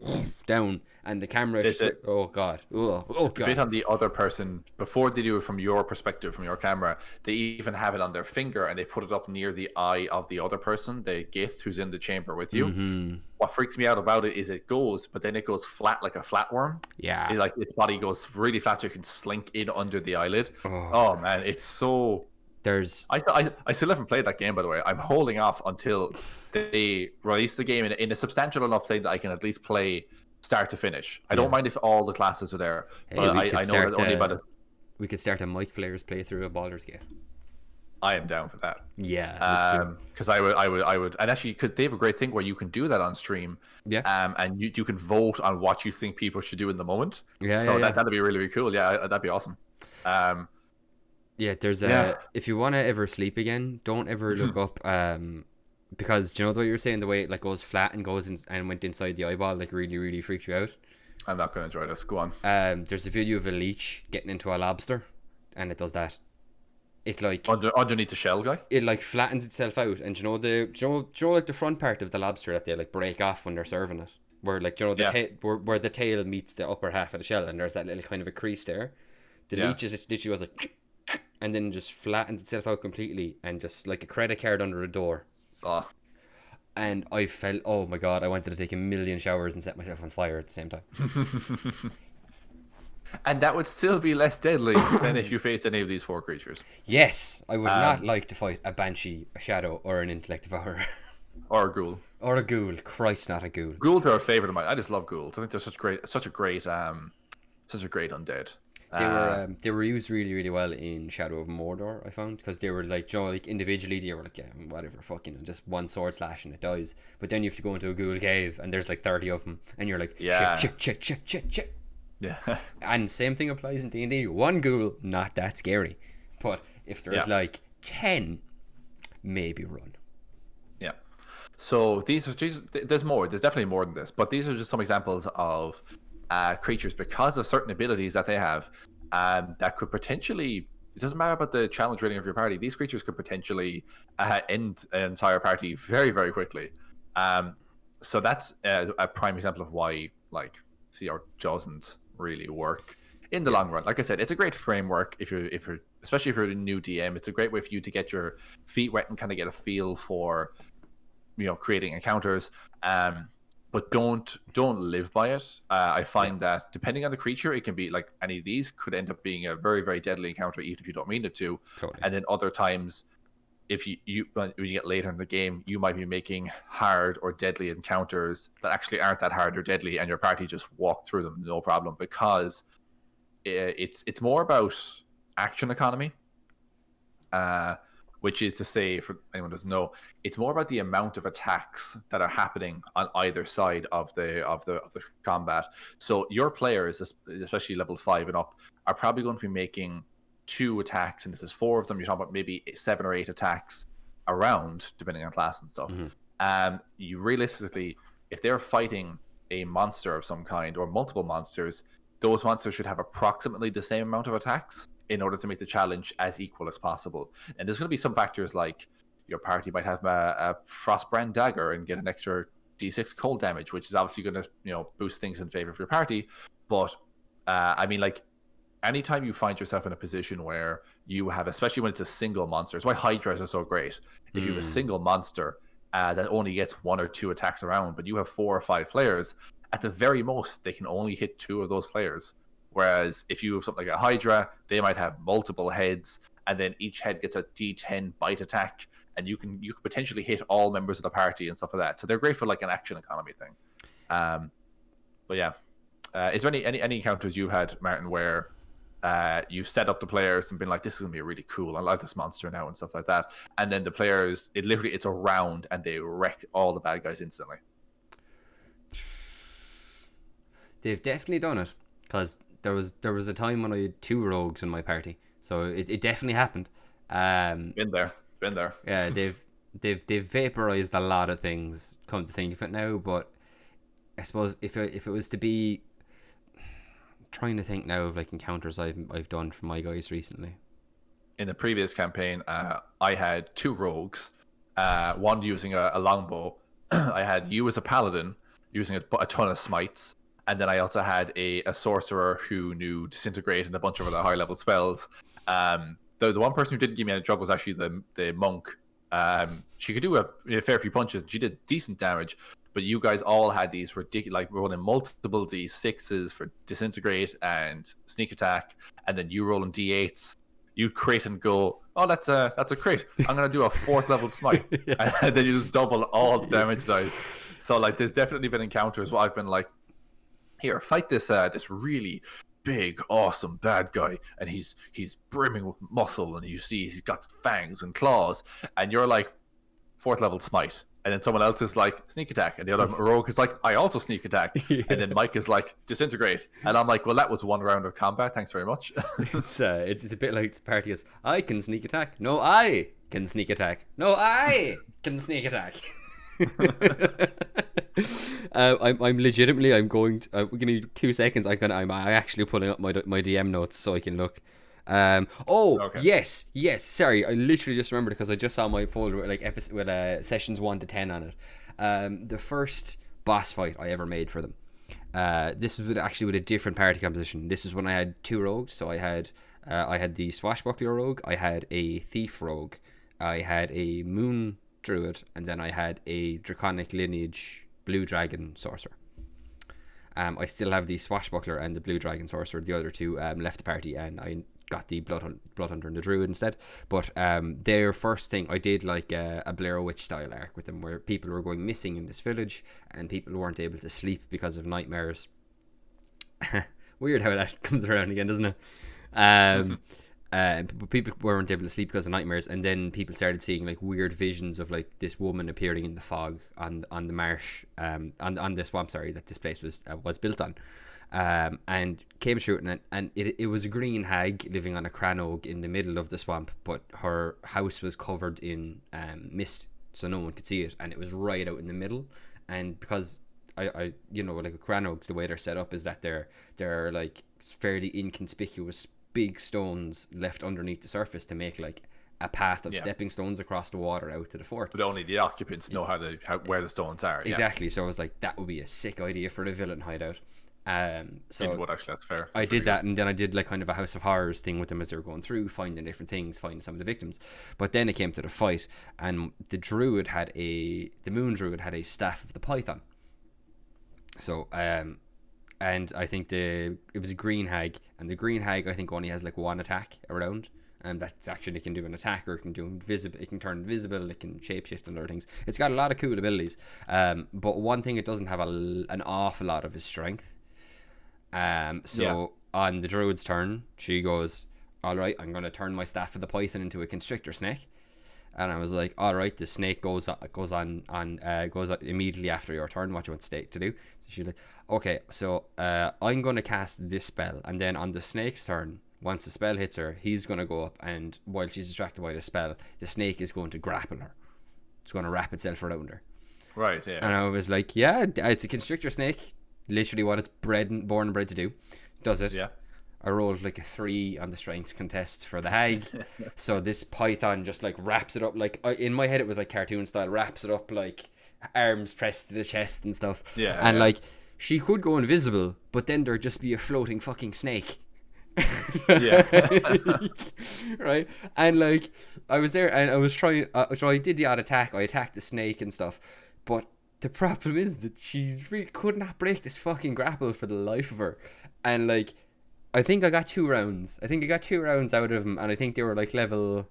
down and the camera oh god. Oh god. A bit on the other person before they do it from your perspective, from your camera. They even have it on their finger and they put it up near the eye of the other person, the Gith who's in the chamber with you. Mm-hmm. What freaks me out about it is it goes, but then it goes flat like a flatworm. Yeah. Like its body goes really flat so you can slink in under the eyelid. Oh man, it's so. I still haven't played that game, by the way. I'm holding off until they release the game in a substantial enough play that I can at least play start to finish. I don't mind if all the classes are there, but I know that only about we could start a Micflayers playthrough of Baldur's Gate. I am down for that. Yeah. Because I would, and actually, they have a great thing where you can do that on stream. Yeah. And you can vote on what you think people should do in the moment. Yeah. So that'd be really, really cool. Yeah, that'd be awesome. Yeah. There's if you want to ever sleep again, don't ever look up. Because do you know what you were saying? The way it like goes flat and goes in, and went inside the eyeball, like really, really freaked you out. I'm not going to enjoy this. Go on. There's a video of a leech getting into a lobster, and it does that. It like underneath the shell guy. It like flattens itself out, and you know like the front part of the lobster that they like break off when they're serving it, where like where the tail meets the upper half of the shell, and there's that little kind of a crease there. The leech is literally goes like, and then just flattens itself out completely, and just like a credit card under a door. Oh. And I felt, oh my god, I wanted to take a million showers and set myself on fire at the same time. And that would still be less deadly than if you faced any of these 4 creatures. Yes, I would not like to fight a banshee, a shadow, or an intellect devourer. Or a ghoul. Or a ghoul. Christ, not a ghoul. Ghouls are a favorite of mine. I just love ghouls. I think they're such a great undead. They were used really, really well in Shadow of Mordor, I found, because they were like, you know, like individually they were like, yeah, whatever, fucking, just one sword slash and it dies. But then you have to go into a ghoul cave and there's like 30 of them, and you're like, shit. Yeah. And same thing applies in D&D. One ghoul, not that scary, but if there's like 10, maybe run. Yeah. So there's more. There's definitely more than this, but these are just some examples of creatures, because of certain abilities that they have, that could potentially, it doesn't matter about the challenge rating of your party, these creatures could potentially end an entire party very, very quickly. So that's a prime example of why like CR doesn't really work in the long run. Like I said, it's a great framework if you're especially if you're a new DM. It's a great way for you to get your feet wet and kind of get a feel for, you know, creating encounters. But don't live by it. I find that depending on the creature, it can be like any of these could end up being a very, very deadly encounter, even if you don't mean it to. Totally. And then other times, if you when you get later in the game, you might be making hard or deadly encounters that actually aren't that hard or deadly, and your party just walk through them no problem, because it's more about action economy. Which is to say, for anyone who doesn't know, it's more about the amount of attacks that are happening on either side of the combat. So your players, especially level 5 and up, are probably going to be making 2 attacks, and if there's 4 of them, you're talking about maybe 7 or 8 attacks around, depending on class and stuff. You realistically, if they're fighting a monster of some kind or multiple monsters, those monsters should have approximately the same amount of attacks in order to make the challenge as equal as possible. And there's going to be some factors like your party might have a Frostbrand dagger and get an extra d6 cold damage, which is obviously going to, you know, boost things in favor of your party. But I mean, like, anytime you find yourself in a position where you have, especially when it's a single monster, it's why Hydras are so great. If you have a single monster that only gets 1 or 2 attacks around, but you have 4 or 5 players, at the very most, they can only hit 2 of those players. Whereas if you have something like a Hydra, they might have multiple heads, and then each head gets a D10 bite attack, and you can potentially hit all members of the party and stuff like that. So they're great for like an action economy thing. But yeah, is there any encounters you had, Martin, where you've set up the players and been like, this is gonna be really cool, I like this monster now and stuff like that, and then the players, it's a round and they wreck all the bad guys instantly? They've definitely done it, because there was a time when I had 2 rogues in my party, so it definitely happened. Been there. Yeah, they've vaporized a lot of things, come to think of it now. But I suppose if it was to be trying to think now of like encounters I've done from my guys recently. In the previous campaign, I had 2 rogues, one using a longbow. I had you as a paladin using a ton of smites, and then I also had a sorcerer who knew disintegrate and a bunch of other high level spells. The one person who didn't give me any trouble was actually the monk. She could do a fair few punches. She did decent damage, but you guys all had these ridiculous, like rolling multiple D6s for disintegrate and sneak attack, and then you rolling D8s. You crit and go, oh, that's a crit. I'm gonna do a 4th level smite, yeah. And then you just double all the damage dice. So like, there's definitely been encounters where I've been like, here, fight this really big, awesome bad guy, and he's brimming with muscle, and you see he's got fangs and claws, and you're like, 4th level smite. And then someone else is like, sneak attack. And the other rogue is like, I also sneak attack. Yeah. And then Mike is like, disintegrate. And I'm like, well, that was 1 round of combat. Thanks very much. It's a bit like the party is, I can sneak attack. No, I can sneak attack. No, I can sneak attack. I'm legitimately, I'm going to, give me 2 seconds. I'm actually pulling up my DM notes so I can look. Okay. Yes. Sorry, I literally just remembered because I just saw my folder with like episode with sessions 1 to 10 on it. The first boss fight I ever made for them. This was actually with a different party composition. This is when I had 2 rogues. So I had the swashbuckler rogue, I had a thief rogue, I had a moon druid, and then I had a draconic lineage blue dragon sorcerer. I still have the swashbuckler and the blue dragon sorcerer. The other 2 left the party, and I got the blood hunter and the druid instead. But their first thing, I did like a Blair Witch style arc with them, where people were going missing in this village and people weren't able to sleep because of nightmares. Weird how that comes around again, doesn't it? People weren't able to sleep because of nightmares, and then people started seeing like weird visions of like this woman appearing in the fog on the marsh, on the swamp, that this place was built on. And came through it, and it was a green hag living on a cranog in the middle of the swamp, but her house was covered in mist, so no one could see it, and it was right out in the middle. And because I like cranogs, the way they're set up is that they're like fairly inconspicuous big stones left underneath the surface to make like a path of stepping stones across the water out to the fort. But only the occupants know where the stones are. Exactly. So I was like, that would be a sick idea for the villain hideout. So actually, that's fair. I did that, and then I did like kind of a House of Horrors thing with them as they were going through, finding different things, finding some of the victims. But then it came to the fight, and the moon druid had a staff of the python. So and I think it was a green hag, and the green hag I think only has like 1 attack around, and that's actually, it can do an attack, or it can do invisible, it can turn invisible, it can shapeshift and other things. It's got a lot of cool abilities, but one thing it doesn't have an awful lot of is strength. On the druid's turn, she goes, all right, I'm going to turn my staff of the python into a constrictor snake. And I was like, all right, the snake goes on immediately after your turn. What do you want the snake to do? So she's like, okay, so I'm going to cast this spell, and then on the snake's turn, once the spell hits her, he's going to go up, and while she's distracted by the spell, the snake is going to grapple her. It's going to wrap itself around her. Right, yeah. And I was like, yeah, it's a constrictor snake. Literally what it's born and bred to do. Does it? Yeah. I rolled like a 3 on the strength contest for the hag. So this python just like wraps it up, like in my head it was like cartoon style, wraps it up like arms pressed to the chest and stuff. Yeah. And like she could go invisible, but then there'd just be a floating fucking snake. Yeah. Right. And like I was there and I was trying, so I did the odd attack. I attacked the snake and stuff, but the problem is that she really could not break this fucking grapple for the life of her. And like, I think I got 2 rounds. I think I got 2 rounds out of them, and I think they were like level,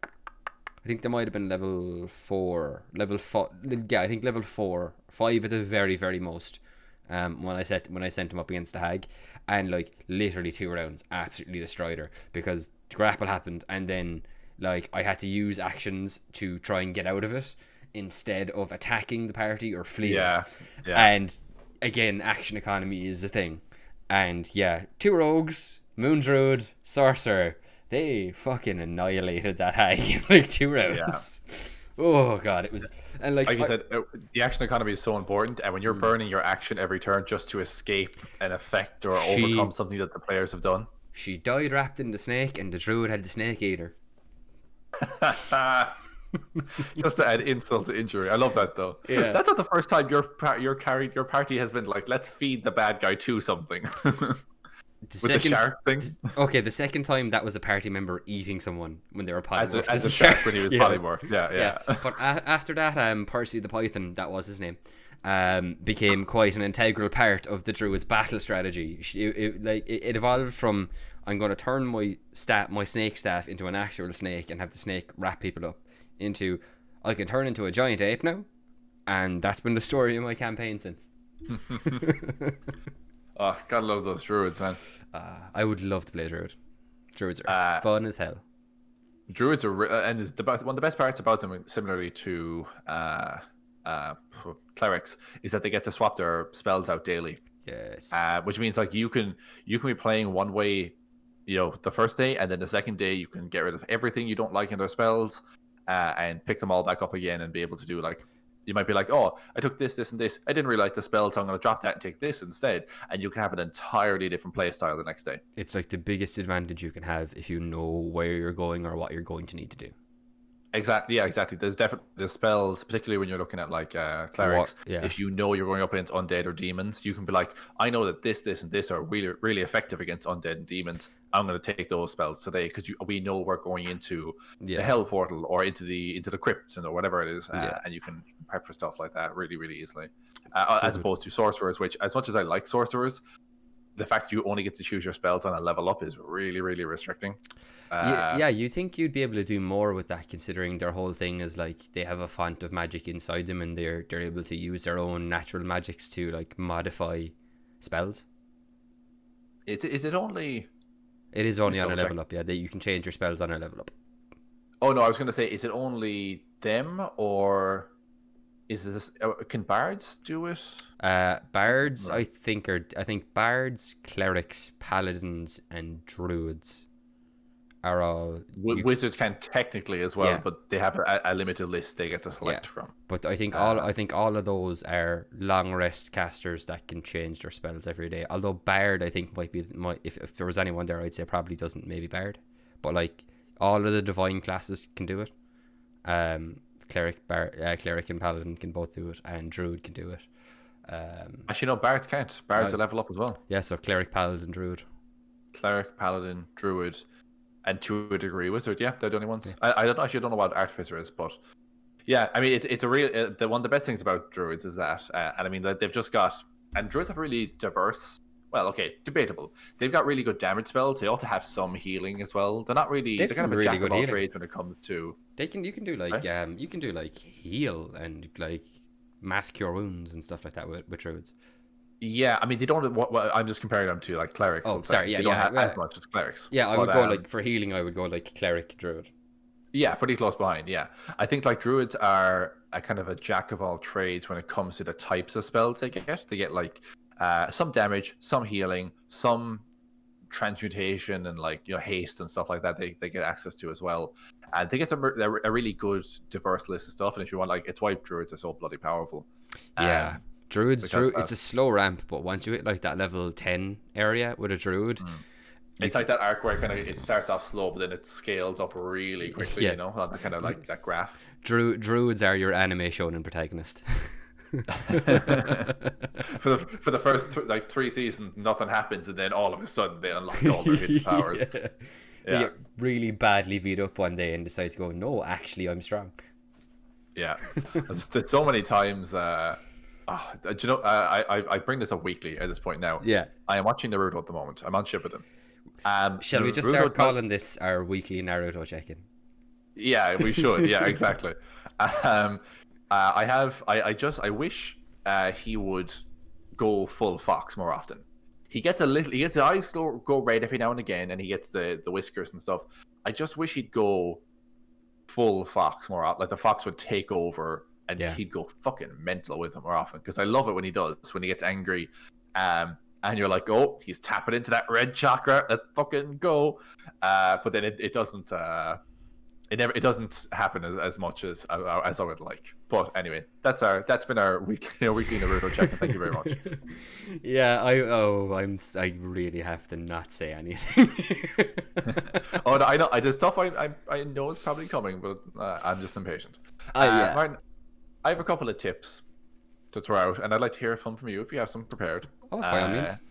I think they might have been level 4, level 4. Yeah, I think level 4, 5 at the very, very most. When I sent them up against the hag, and like literally 2 rounds absolutely destroyed her, because the grapple happened, and then like I had to use actions to try and get out of it instead of attacking the party or fleeing. Yeah. And again, action economy is a thing. And yeah, 2 rogues, moon druid, sorcerer, they fucking annihilated that hag in like 2 rounds. Oh god, it was, and Like you said, the action economy is so important, and when you're burning your action every turn just to escape an effect or overcome something that the players have done. She died wrapped in the snake, and the druid had the snake eater. Just to add insult to injury. I love that though. Yeah. That's not the first time your party has been like, let's feed the bad guy to something. The shark thing. Okay, the second time that was a party member eating someone when they were polymorphed. As a shark when he was polymorphed. Yeah. But after that, Percy the Python, that was his name, became quite an integral part of the druid's battle strategy. It evolved from, I'm going to turn my snake staff into an actual snake and have the snake wrap people up, into, I can turn into a giant ape now, and that's been the story of my campaign since. Oh, gotta love those druids, man. I would love to play druid. Druids are fun as hell. Druids are, and one of the best parts about them, similarly to clerics, is that they get to swap their spells out daily. Yes. Which means like you can be playing one way, the first day, and then the second day you can get rid of everything you don't like in their spells, and pick them all back up again and be able to do like. You might be like, oh, I took this, and this. I didn't really like the spell, so I'm going to drop that and take this instead. And you can have an entirely different play style the next day. It's like the biggest advantage you can have if you know where you're going or what you're going to need to do. Exactly. Yeah, exactly. There's definitely spells, particularly when you're looking at like clerics. If you know you're going up against undead or demons, you can be like, I know that this, and this are really, really effective against undead and demons. I'm going to take those spells today because we know we're going into the hell portal or into the crypts or whatever it is, and you can prep for stuff like that really, really easily. As opposed to sorcerers, which, as much as I like sorcerers, the fact you only get to choose your spells on a level up is really, really restricting. You think you'd be able to do more with that, considering their whole thing is like they have a font of magic inside them, and they're able to use their own natural magics to like modify spells. Is it only? It is only on a level up. Yeah, that you can change your spells on a level up. Oh no, I was going to say, is it only them, or is this? Can bards do it? Bards, I think bards, clerics, paladins, and druids are all. Wizards can technically as well, but they have a limited list they get to select from. But I think all of those are long rest casters that can change their spells every day. Although bard, I think if there was anyone there, I'd say probably doesn't. Maybe bard, but like all of the divine classes can do it. Cleric and paladin can both do it, and druid can do it. Actually, no, bards can't. Bards are level up as well. Yeah, so cleric, paladin, druid. Cleric, paladin, druid, and to a degree wizard. Yeah, they're the only ones. Yeah. I don't know what artificer is, but yeah, I mean it's a real. One of the best things about druids is that, and I mean they've just got, and druids have really diverse. Well, okay, debatable. They've got really good damage spells. They also have some healing as well. They're not really. They're kind of a jack of all trades when it comes to. You can do like heal and like mass cure wounds and stuff like that with druids. Yeah, I mean they don't. I'm just comparing them to like clerics. Oh, sorry. Yeah, they don't have as much as clerics. Yeah, I would go like for healing. I would go like cleric, druid. Yeah, pretty close behind. Yeah, I think like druids are a kind of a jack of all trades when it comes to the types of spells they get. They get like some damage, some healing, some transmutation, and like haste and stuff like that. They get access to as well. And they get a really good diverse list of stuff. And if you want, like, it's why druids are so bloody powerful. Yeah. Druids, it's a slow ramp, but once you hit like that level 10 area with a druid, it's like that arc where it starts off slow, but then it scales up really quickly. On the kind of like that graph. Druids are your anime shonen protagonist. for the first 3 seasons, nothing happens, and then all of a sudden they unlock all their hidden powers. They get really badly beat up one day and decide to go, no, actually, I'm strong. Yeah, there's so many times. I bring this up weekly at this point now. Yeah, I am watching Naruto at the moment. I'm on Shippuden. Shall we just start calling this our weekly Naruto check-in? Yeah, we should. Yeah, exactly. I wish he would go full fox more often. He gets the eyes go red every now and again, and he gets the whiskers and stuff. I just wish he'd go full fox more often. Like the fox would take over, and he'd go fucking mental with him more often. Because I love it when he does, when he gets angry. And you're like, oh, he's tapping into that red chakra. Let's fucking go. But then it doesn't. it doesn't happen as much as I would like. But anyway, that's been our weekly Naruto check. Thank you very much. Yeah, I really have to not say anything. Oh no, I know. There's stuff I know is probably coming, but I'm just impatient. Yeah. Martin, I have a couple of tips to throw out, and I'd like to hear some from you if you have some prepared. Oh, by all means.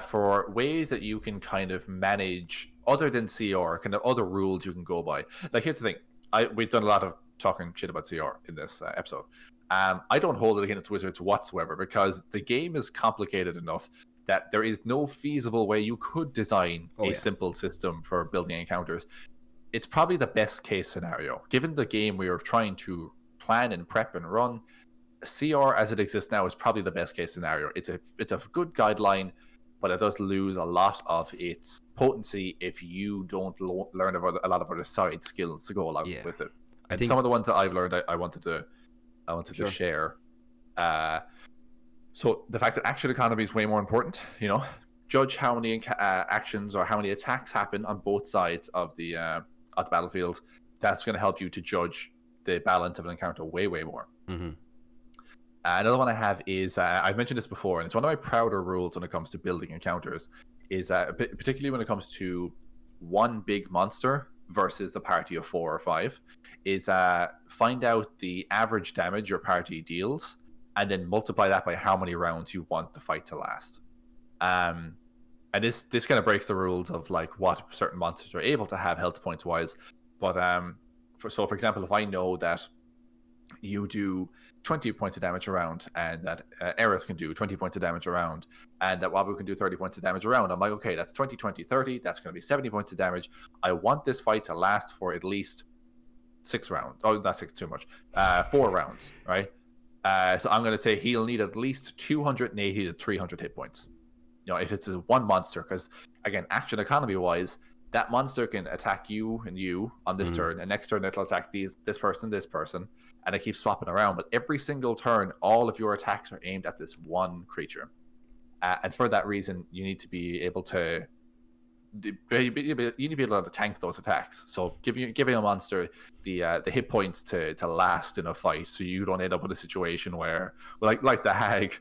For ways that you can kind of manage other than CR, kind of other rules you can go by. Like, here's the thing: we've done a lot of talking shit about CR in this episode. I don't hold it against Wizards whatsoever because the game is complicated enough that there is no feasible way you could design a simple system for building encounters. It's probably the best case scenario. Given the game we are trying to plan and prep and run, CR as it exists now is probably the best case scenario. It's a good guideline, but it does lose a lot of its potency if you don't learn about a lot of other side skills to go along with it. And some of the ones that I've learned, I wanted to share. So the fact that action economy is way more important. Judge how many actions or how many attacks happen on both sides of the battlefield. That's going to help you to judge the balance of an encounter way more. Mm-hmm. Another one I have is, I've mentioned this before, and it's one of my prouder rules when it comes to building encounters, is particularly when it comes to one big monster versus the party of 4 or 5, is find out the average damage your party deals, and then multiply that by how many rounds you want the fight to last. And this kind of breaks the rules of like what certain monsters are able to have health points wise. But for example, if I know that you do 20 points of damage around, and that Aerith can do 20 points of damage around, and that Wabu can do 30 points of damage around, I'm like, okay, that's 20, 20, 30. That's going to be 70 points of damage. I want this fight to last for at least 6 rounds. Oh, that's 6 too much. 4 rounds, right? So I'm going to say he'll need at least 280 to 300 hit points. If it's one monster, because again, action economy wise, that monster can attack you and you on this turn, and next turn it'll attack this person, and it keeps swapping around. But every single turn, all of your attacks are aimed at this one creature. And for that reason, you need to be able to tank those attacks. So giving a monster the hit points to last in a fight, so you don't end up with a situation where, like the Hag,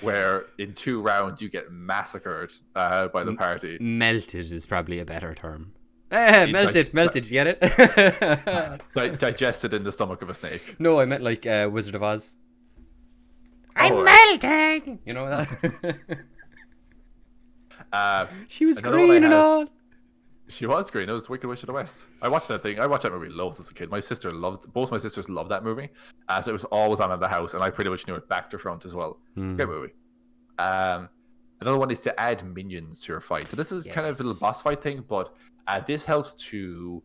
where in 2 rounds you get massacred by the party. Melted is probably a better term. Melted, you get it? Digested in the stomach of a snake. No, I meant like Wizard of Oz. I'm melting! You know that? She was green and all. She was green. It was Wicked Witch of the West. I watched that thing. I watched that movie loads as a kid. Both my sisters loved that movie. So it was always on in the house, and I pretty much knew it back to front as well. Great movie. Another one is to add minions to your fight. So this is kind of a little boss fight thing, but this helps to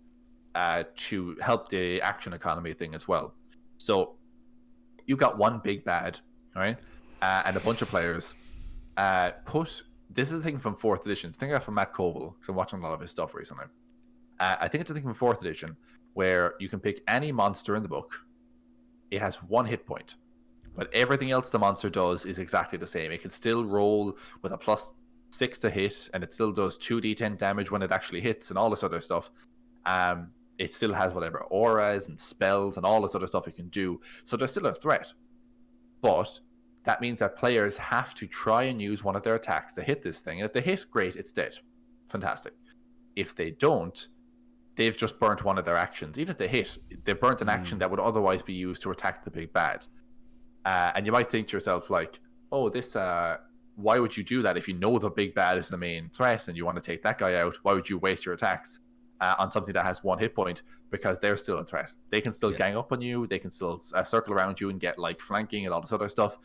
help the action economy thing as well. So you got one big bad, right? And a bunch of players. This is a thing from 4th edition. I think I got from Matt Coble, because I'm watching a lot of his stuff recently. I think it's a thing from 4th edition where you can pick any monster in the book. It has 1 hit point, but everything else the monster does is exactly the same. It can still roll with a +6 to hit, and it still does 2d10 damage when it actually hits, and all this other stuff. It still has whatever auras and spells and all this other stuff it can do. So there's still a threat, but that means that players have to try and use one of their attacks to hit this thing. And if they hit, great, it's dead. Fantastic. If they don't, they've just burnt one of their actions. Even if they hit, they've burnt an action that would otherwise be used to attack the big bad. And you might think to yourself, like, oh, why would you do that if you know the big bad is the main threat and you want to take that guy out? Why would you waste your attacks on something that has 1 hit point? Because they're still a threat. They can still gang up on you. They can still circle around you and get like flanking and all this other stuff.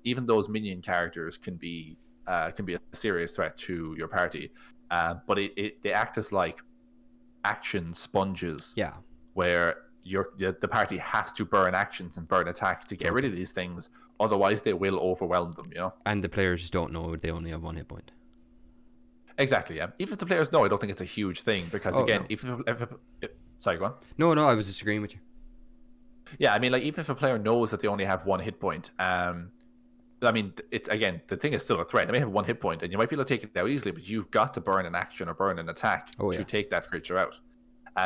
Even those minion characters can be a serious threat to your party, but they act as like action sponges. Yeah, where the party has to burn actions and burn attacks to get rid of these things, otherwise they will overwhelm them. And the players don't know they only have 1 hit point. Exactly. Yeah. Even if the players know, I don't think it's a huge thing because sorry, go on. No, I was disagreeing with you. Yeah, I mean, like, even if a player knows that they only have 1 hit point, I mean, the thing is still a threat. They may have 1 hit point, and you might be able to take it out easily, but you've got to burn an action or burn an attack to take that creature out.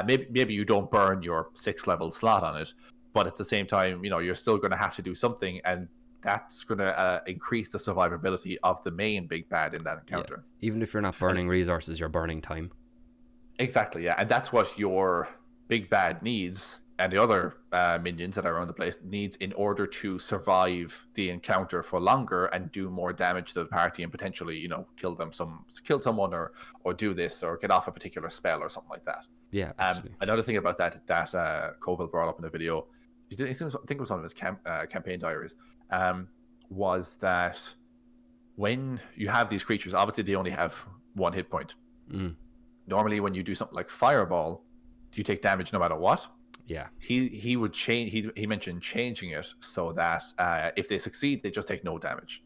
Maybe you don't burn your 6th level slot on it, but at the same time, you're still going to have to do something, and that's going to increase the survivability of the main big bad in that encounter. Yeah. Even if you're not burning resources, you're burning time. Exactly, yeah. And that's what your big bad needs, and the other minions that are around the place needs in order to survive the encounter for longer and do more damage to the party and potentially, kill someone or do this or get off a particular spell or something like that. Yeah. Another thing about that Coville brought up in the video, I think it was one of his campaign diaries, was that when you have these creatures, obviously they only have 1 hit point. Normally, when you do something like Fireball, you take damage no matter what. Yeah. He would change. He mentioned changing it so that if they succeed, they just take no damage,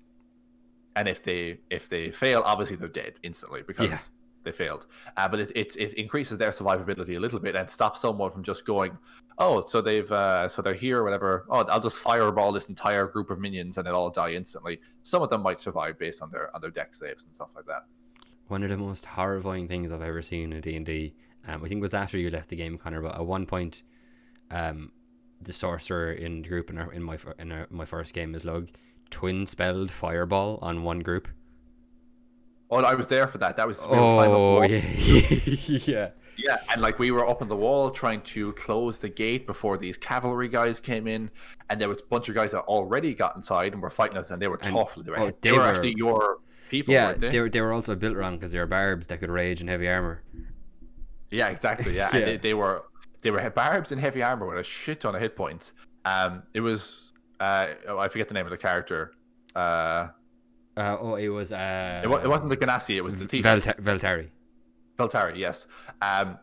and if they fail, obviously they're dead instantly because they failed. But it increases their survivability a little bit and stops someone from just going, oh, so they're here or whatever. Oh, I'll just Fireball this entire group of minions and they'll all die instantly. Some of them might survive based on their dex saves and stuff like that. One of the most horrifying things I've ever seen in D&D, I think it was after you left the game, Connor, but at one point, the sorcerer in the group in my first game as Lug twin spelled Fireball on one group. Oh, I was there for that. That was yeah. Yeah, and we were up on the wall trying to close the gate before these cavalry guys came in, and there was a bunch of guys that already got inside and were fighting us, and they were tough. They were actually your people. Yeah, weren't they were also built wrong because they were barbs that could rage in heavy armor. Yeah, exactly. Yeah, and they were barbs in heavy armor with a shit ton of hit points. It was I forget the name of the character. It was it wasn't the Ganassi, it was the thief. Veltari, yes.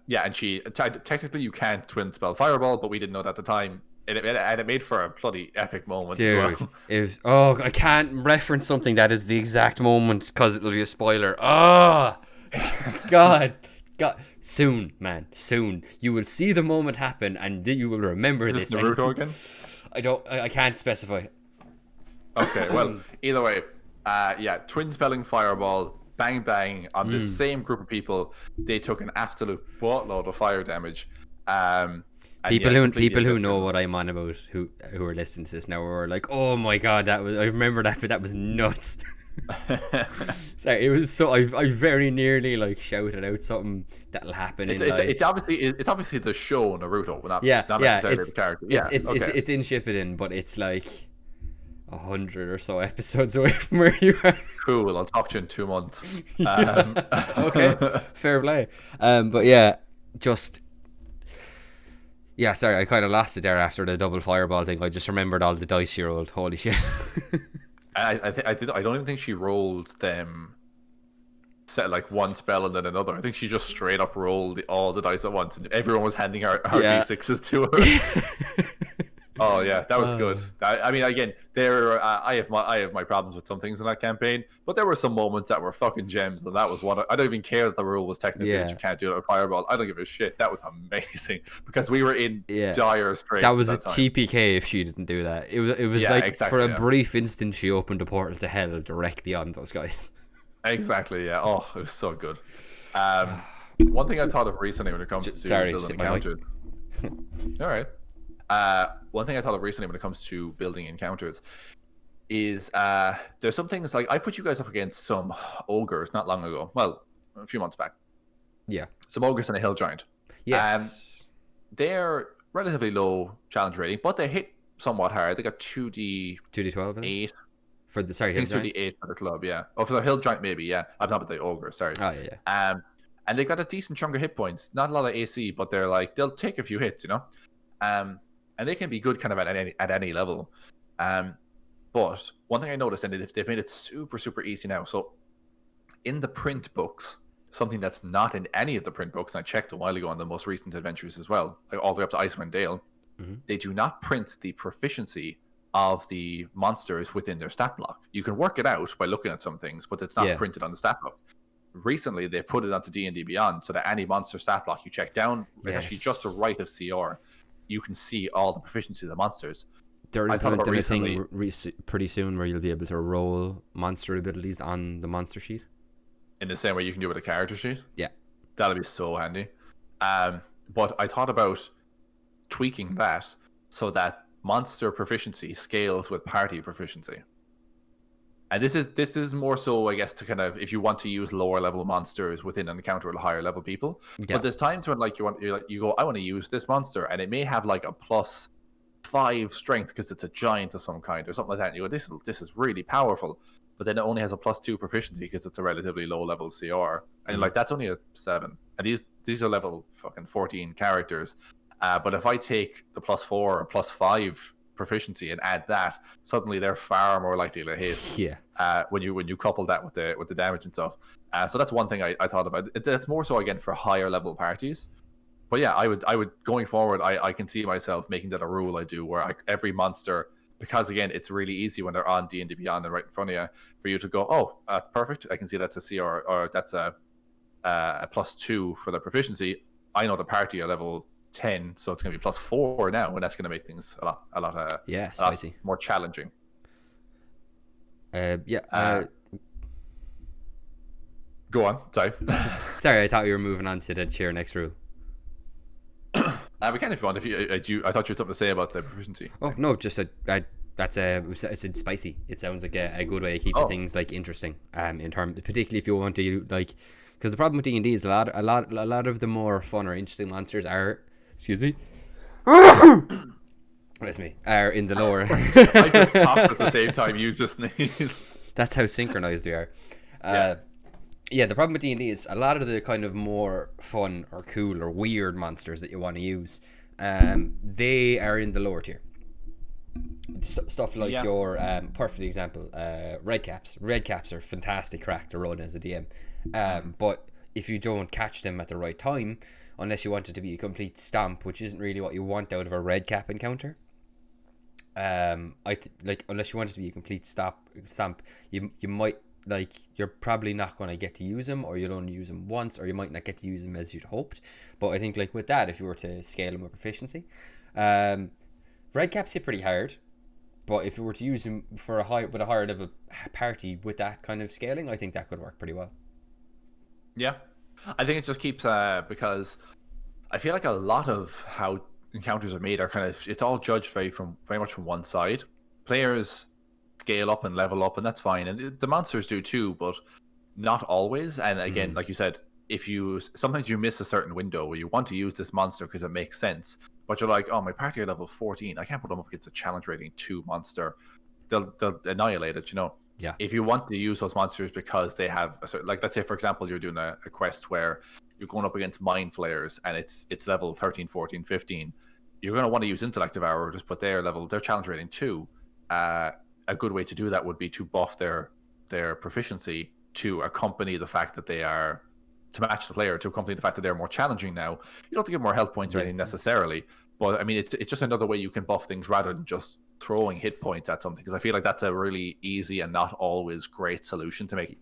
Yeah, and she technically you can't twin spell Fireball, but we didn't know that at the time. And it made for a bloody epic moment. Dude, as well. I can't reference something that is the exact moment because it'll be a spoiler. Oh, God, soon, man, soon you will see the moment happen, and you will remember this. Naruto again? I can't specify. Okay, well, either way, twin spelling Fireball. Bang bang on the same group of people. They took an absolute boatload of fire damage. People who know what I'm on about, who are listening to this now, were like, "Oh my God, I remember that, but that was nuts." Sorry, it was so. I very nearly shouted out something that'll happen. It's obviously the show Naruto, not necessarily the character. It's in Shippuden, but it's 100 or so episodes away from where you are. Cool, I'll talk to you in 2 months. Okay, fair play. But yeah, sorry, I kind of lost it there after the double Fireball thing. I just remembered all the dice she rolled. Holy shit. I don't even think she rolled them set one spell and then another. I think she just straight up rolled all the dice at once, and everyone was handing her D6s to her. Oh yeah, that was good. I mean, again, I have my problems with some things in that campaign, but there were some moments that were fucking gems, and that was one. I don't even care that the rule was technically that you can't do it with Fireball. I don't give a shit. That was amazing because we were in dire straits. That was a TPK if she didn't do that. It was for a brief instant she opened a portal to hell directly on those guys. Exactly. Yeah. Oh, it was so good. One thing I thought of recently when it comes to building encounters. All right. One thing I thought of recently when it comes to building encounters is there's some things I put you guys up against some ogres not long ago. Well, a few months back. Yeah. Some ogres and a hill giant. Yes. They're relatively low challenge rating, but they hit somewhat hard. They got 2d12 8 for the hill giant. 2d8 for the club, yeah. Oh, for the hill giant maybe, yeah. I'm not about the ogre, sorry. Oh yeah. And they've got a decent chunk of hit points. Not a lot of AC, but they'll take a few hits, and they can be good kind of at any level. But one thing I noticed, and they've made it super, super easy now. So in the print books, something that's not in any of the print books, and I checked a while ago on the most recent adventures as well, all the way up to Icewind Dale, they do not print the proficiency of the monsters within their stat block. You can work it out by looking at some things, but it's not printed on the stat block. Recently, they put it onto D&D Beyond, so that any monster stat block you check down, it's actually just a right of CR. You can see all the proficiency of the monsters. They're implementing a thing pretty soon where you'll be able to roll monster abilities on the monster sheet. In the same way you can do with a character sheet? Yeah. That'll be so handy. but I thought about tweaking that so that monster proficiency scales with party proficiency. And this is more so, I guess, to kind of, if you want to use lower level monsters within an encounter with higher level people. Yeah. But there's times when like you go, I want to use this monster, and it may have like a +5 strength because it's a giant of some kind or something like that. And you go, this is really powerful, but then it only has a +2 proficiency because it's a relatively low level CR, and like that's only a 7. And these are level fucking 14 characters. But if I take the +4 or +5 proficiency and add that, suddenly they're far more likely to hit. Yeah. When you couple that with the damage and stuff. So that's one thing I thought about. That's more so again for higher level parties. But yeah, I would going forward. I can see myself making that a rule. I do where every monster, because again it's really easy when they're on D&D Beyond and right in front of you for you to go, oh, that's perfect. I can see that's a CR or that's a +2 for the proficiency. I know the party are level 10, so it's going to be +4 now, and that's going to make things a lot spicy, more challenging. Go on, sorry. Sorry, I thought you were moving on to your next rule. We can if you want. If you, I thought you had something to say about the proficiency. Oh no, just it's spicy. It sounds like a good way of keeping things like interesting. In terms, particularly if you want to like, because the problem with D&D is a lot of the more fun or interesting monsters are. Excuse me. That's me. Are in the lower. I just coughed at the same time you just sneezed. That's how synchronized we are. Yeah, the problem with D&D is a lot of the kind of more fun or cool or weird monsters that you want to use, they are in the lower tier. Stuff like your perfect example, red caps. Red caps are fantastic crack to run as a DM, but if you don't catch them at the right time, unless you want it to be a complete stomp, which isn't really what you want out of a red cap encounter. Unless you want it to be a complete stomp, you might you're probably not going to get to use them, or you'll only use them once, or you might not get to use them as you'd hoped. But I think like with that, if you were to scale them with proficiency, red caps hit pretty hard. But if you were to use them for a higher level party with that kind of scaling, I think that could work pretty well. Yeah. I think it just keeps because I feel like a lot of how encounters are made are kind of, it's all judged very much from one side. Players scale up and level up, and that's fine, and the monsters do too, but not always. And again, like you said, sometimes you miss a certain window where you want to use this monster because it makes sense, but you're like, oh, my party are level 14, I can't put them up against a challenge rating 2 monster. They'll annihilate it, Yeah. If you want to use those monsters because they have a certain, like, let's say for example you're doing a quest where you're going up against Micflayers and it's level 13, 14, 15, you're going to want to use Intellect Devour just put their challenge rating 2. A good way to do that would be to buff their proficiency to accompany the fact that they are, to match the player, to accompany the fact that they're more challenging now. You don't have to give more health points or anything necessarily, but I mean it's just another way you can buff things rather than just throwing hit points at something, because I feel like that's a really easy and not always great solution to make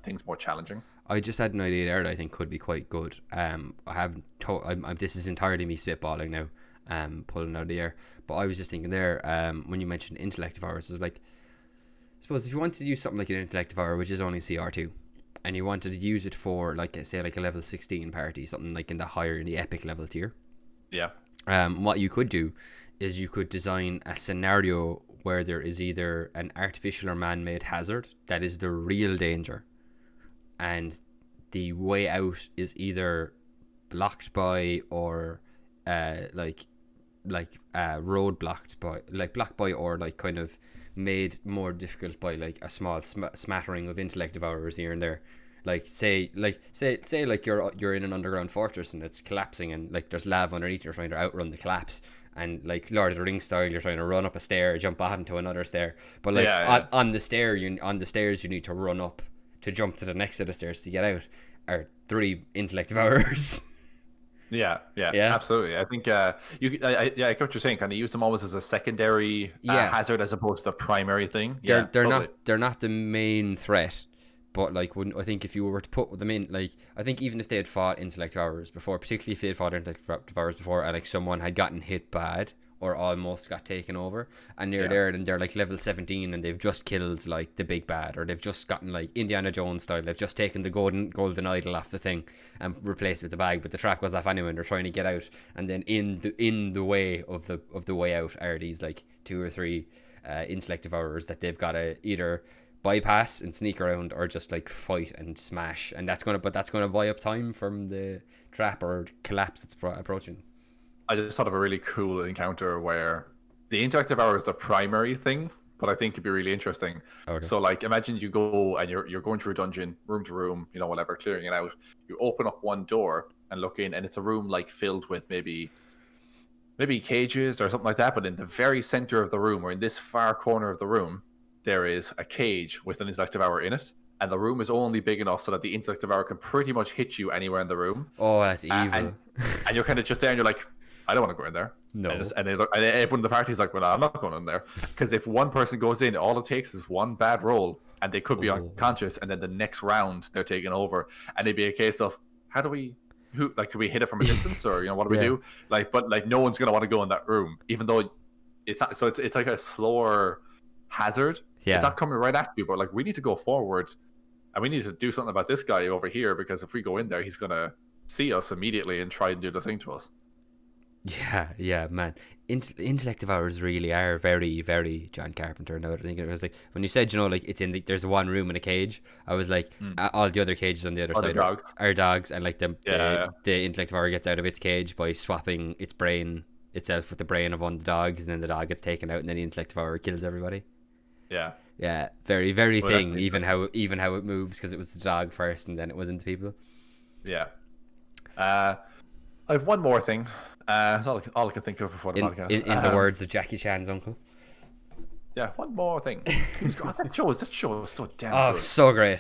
things more challenging. I just had an idea there that I think could be quite good. This is entirely me spitballing now, pulling out of the air. But I was just thinking there, when you mentioned Intellect Devours, it was like, suppose if you wanted to use something like an Intellect Devourer, which is only CR2, and you wanted to use it for, like, say, like a level 16 party, something like in the epic level tier. Yeah. What you could do is you could design a scenario where there is either an artificial or man-made hazard that is the real danger, and the way out is either blocked by or road blocked by, like blocked by, or like kind of made more difficult by like a small smattering of Intellect Devourers here and there. Like say you're in an underground fortress and it's collapsing and like there's lava underneath, you're trying to outrun the collapse, and like Lord of the Rings style, you're trying to run up a stair, jump onto another stair, but like on the stairs you need to run up to jump to the next set of stairs to get out, are 3 Intellect Devourers. Yeah, absolutely. I think I get what you're saying. Kind of use them almost as a secondary hazard as opposed to the primary thing. They're not the main threat, but like I think if you were to put them in, like I think even if they had fought Intellect Devourers before, particularly if they had fought Intellect Devourers before, and like someone had gotten hit bad, or almost got taken over, and they're Yeah. there and they're like level 17 and they've just killed like the big bad, or they've just gotten like Indiana Jones style, they've just taken the golden idol off the thing and replaced it with the bag, but the trap goes off anyway and they're trying to get out, and then in the way of the way out are these like 2 or 3 intellect devourers that they've got to either bypass and sneak around or just like fight and smash, and that's gonna buy up time from the trap or collapse that's approaching. I just thought of a really cool encounter where the interactive hour is the primary thing, but I think it'd be really interesting. Okay. So, like, imagine you go and you're going through a dungeon, room to room, you know, whatever, clearing it out. You open up one door and look in, and it's a room like filled with maybe cages or something like that. But in the very center of the room, or in this far corner of the room, there is a cage with an interactive hour in it. And the room is only big enough so that the interactive hour can pretty much hit you anywhere in the room. Oh, that's evil. And you're kind of just there and you're like, I don't want to go in there. No. And everyone in the party is like, well, I'm not going in there. Because if one person goes in, all it takes is one bad roll and they could be unconscious. And then the next round, they're taking over. And it'd be a case of, do we hit it from a distance, or, you know, what do we do? But no one's going to want to go in that room, even though it's not. So it's like a slower hazard. Yeah. It's not coming right at you, but like, we need to go forward and we need to do something about this guy over here, because if we go in there, he's going to see us immediately and try and do the thing to us. Yeah, man. Intellect devourers really are very, very John Carpenter. Now that I think it was like when you said, you know, like there's one room in a cage. I was like, all the other cages on the other side are dogs, and like the intellect devourer gets out of its cage by swapping its brain itself with the brain of one of the dogs, and then the dog gets taken out, and then the intellect devourer kills everybody. Yeah, very, very thing. Even how it moves, because it was the dog first, and then it wasn't the people. Yeah. I have one more thing. That's all I can think of before the podcast. In the words of Jackie Chan's uncle. Yeah, one more thing. That show was so damn good. So great.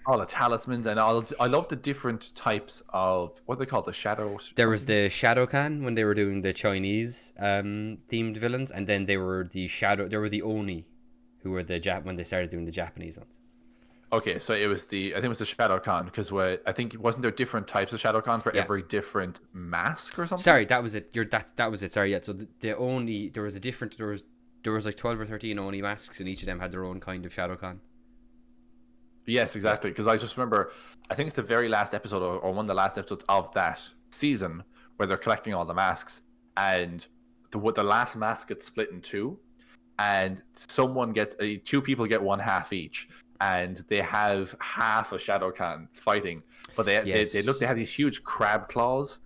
All the talismans, and I love the different types of, what they call the shadows. There was the Shadow Khan when they were doing the Chinese themed villains, and then they were the Oni, who were when they started doing the Japanese ones. Okay, so I think it was the Shadow Khan, because I think, wasn't there different types of Shadow Khan for every different mask or something? Sorry, that was it. That was it. Sorry, yeah. So there was like 12 or 13 Oni masks, and each of them had their own kind of Shadow Khan. Yes, exactly. Because I just remember, I think it's the very last episode, or one of the last episodes of that season, where they're collecting all the masks, and the last mask gets split in two, and two people get one half each. And they have half a Shadow Khan fighting, but they have these huge crab claws,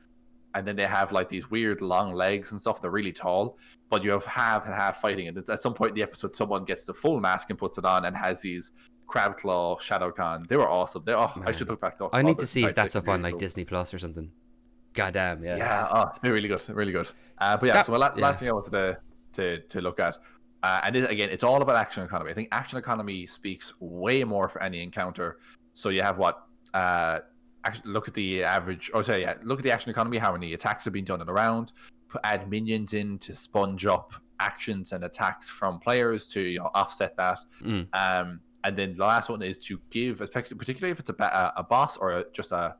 and then they have like these weird long legs and stuff. They're really tall, but you have half and half fighting. And at some point in the episode, someone gets the full mask and puts it on and has these crab claw Shadow Khan. They were awesome. I should look back. I need to see if that's up on like Disney Plus or something. Goddamn, yeah. Yeah, they're really good, really good. But yeah, last thing I wanted to look at. And it's all about action economy. I think action economy speaks way more for any encounter. So you have look at the average, look at the action economy, how many attacks have been done in a round, add minions in to sponge up actions and attacks from players to, you know, offset that. And then the last one is to give, particularly if it's a boss or just a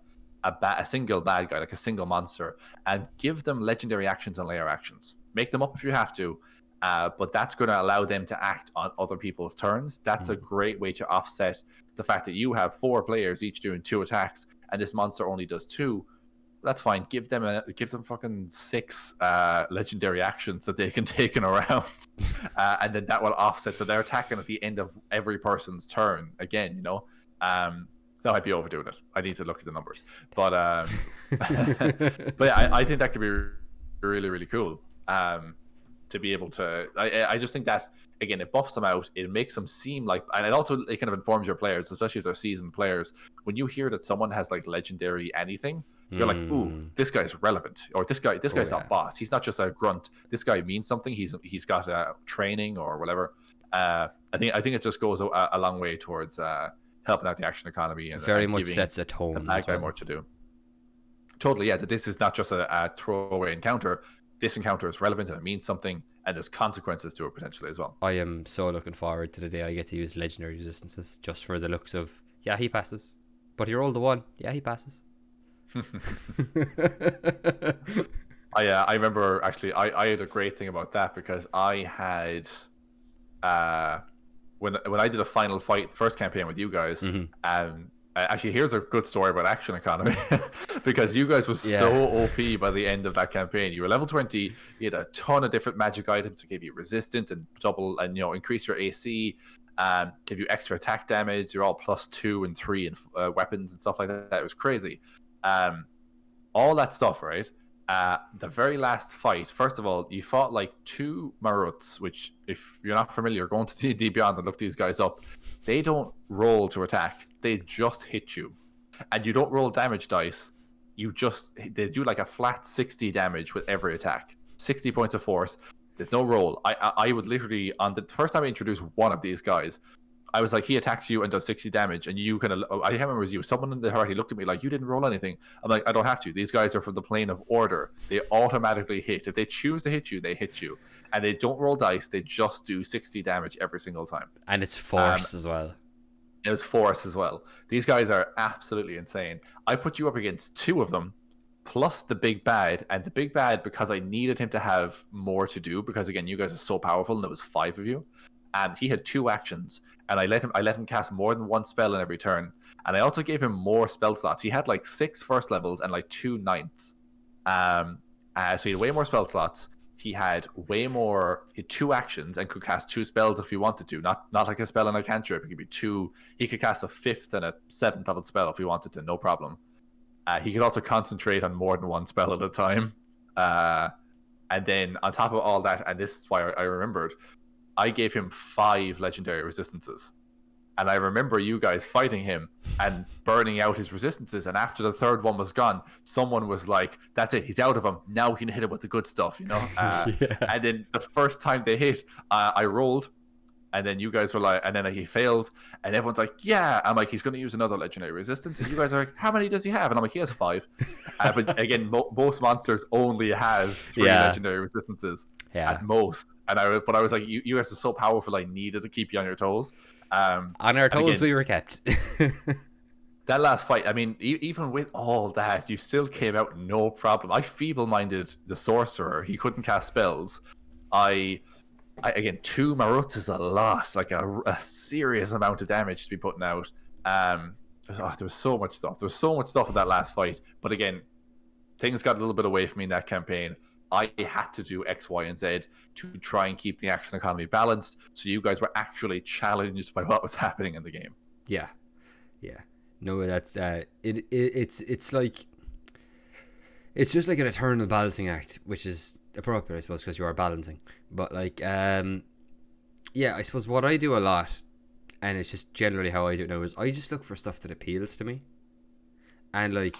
single bad guy, like a single monster, and give them legendary actions and layer actions. Make them up if you have to. But that's going to allow them to act on other people's turns. That's a great way to offset the fact that you have 4 players each doing 2 attacks, and this monster only does 2. That's fine. Give them fucking 6 legendary actions that they can take in a round, and then that will offset. So they're attacking at the end of every person's turn again. You know, that might be overdoing it. I need to look at the numbers, but but yeah, I think that could be really, really cool. To be able to, I just think that, again, it buffs them out. It makes them seem like, and it kind of informs your players, especially if they're seasoned players. When you hear that someone has like legendary anything, you're like, ooh, this guy's relevant, or this guy's not boss. He's not just a grunt. This guy means something. He's got training or whatever. I think it just goes a long way towards helping out the action economy and very much sets a tone. The bad guy more to do. Totally, yeah. That this is not just a throwaway encounter. This encounter is relevant and it means something, and there's consequences to it potentially as well. I am so looking forward to the day I get to use legendary resistances just for the looks of, yeah, he passes. But he rolled a 1. Yeah, he passes. I remember actually I had a great thing about that because I had when I did a final fight first campaign with you guys, actually here's a good story about action economy because you guys was so OP by the end of that campaign. You were level 20, you had a ton of different magic items that gave you resistant and double and increase your AC, give you extra attack damage. You're all +2 and 3 and weapons and stuff like that. It was crazy. All that stuff, right? The very last fight, first of all, you fought like 2 Maruts, which, if you're not familiar, go into D&D Beyond and look these guys up. They don't roll to attack; they just hit you, and you don't roll damage dice. They do like a flat 60 damage with every attack, 60 points of force. There's no roll. I would literally, on the first time I introduced one of these guys, I was like, he attacks you and does 60 damage, and you kind of, I can't remember it was you, someone in the party looked at me like, you didn't roll anything. I'm like, I don't have to. These guys are from the plane of order. They automatically hit. If they choose to hit you, they hit you. And they don't roll dice, they just do 60 damage every single time. And it's force as well. It was force as well. These guys are absolutely insane. I put you up against 2 of them, plus the big bad, and the big bad, because I needed him to have more to do, because again, you guys are so powerful, and there was 5 of you. And he had 2 actions, and I let him cast more than 1 spell in every turn. And I also gave him more spell slots. He had like 6 first levels and like 2 ninths. So he had way more spell slots. He had way more. He had 2 actions and could cast 2 spells if he wanted to. Not like a spell and a cantrip. It could be 2. He could cast a 5th and a 7th level spell if he wanted to, no problem. He could also concentrate on more than 1 spell at a time. And then on top of all that, and this is why I remembered, I gave him 5 legendary resistances. And I remember you guys fighting him and burning out his resistances. And after the 3rd one was gone, someone was like, that's it, he's out of them. Now we can hit him with the good stuff, And then the first time they hit, I rolled. And then you guys were like, and then he failed. And everyone's like, yeah. I'm like, he's going to use another legendary resistance. And you guys are like, how many does he have? And I'm like, he has 5. But again, most monsters only have 3 legendary resistances at most. But I was like, you guys are so powerful, I needed to keep you on your toes. On our toes, again, we were kept. That last fight, I mean, even with all that, you still came out no problem. I feeble-minded the sorcerer. He couldn't cast spells. Again, 2 Maruts is a lot, like a serious amount of damage to be putting out. There was so much stuff. There was so much stuff in that last fight. But again, things got a little bit away from me in that campaign. I had to do X, Y, and Z to try and keep the action economy balanced. So you guys were actually challenged by what was happening in the game. Yeah. No, that's it's like, it's just like an eternal balancing act, which is appropriate, I suppose, because you are balancing. But like, I suppose what I do a lot, and it's just generally how I do it now, is I just look for stuff that appeals to me. And like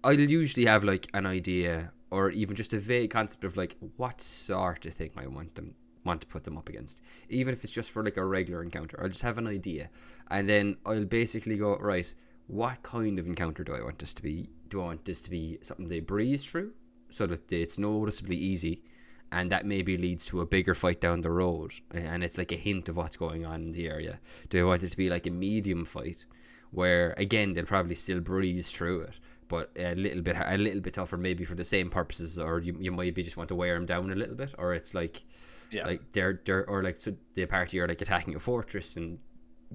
I'll usually have like an idea, or even just a vague concept of like what sort of thing I want to put them up against. Even if it's just for like a regular encounter, I'll just have an idea, and then I'll basically go, right, what kind of encounter do I want this to be? Do I want this to be something they breeze through so that it's noticeably easy, and that maybe leads to a bigger fight down the road, and it's like a hint of what's going on in the area? Do I want it to be like a medium fight where, again, they'll probably still breeze through it, but a little bit tougher, maybe for the same purposes, or you might just want to wear them down a little bit, or it's like, like they're or like, so the party are like attacking a fortress, and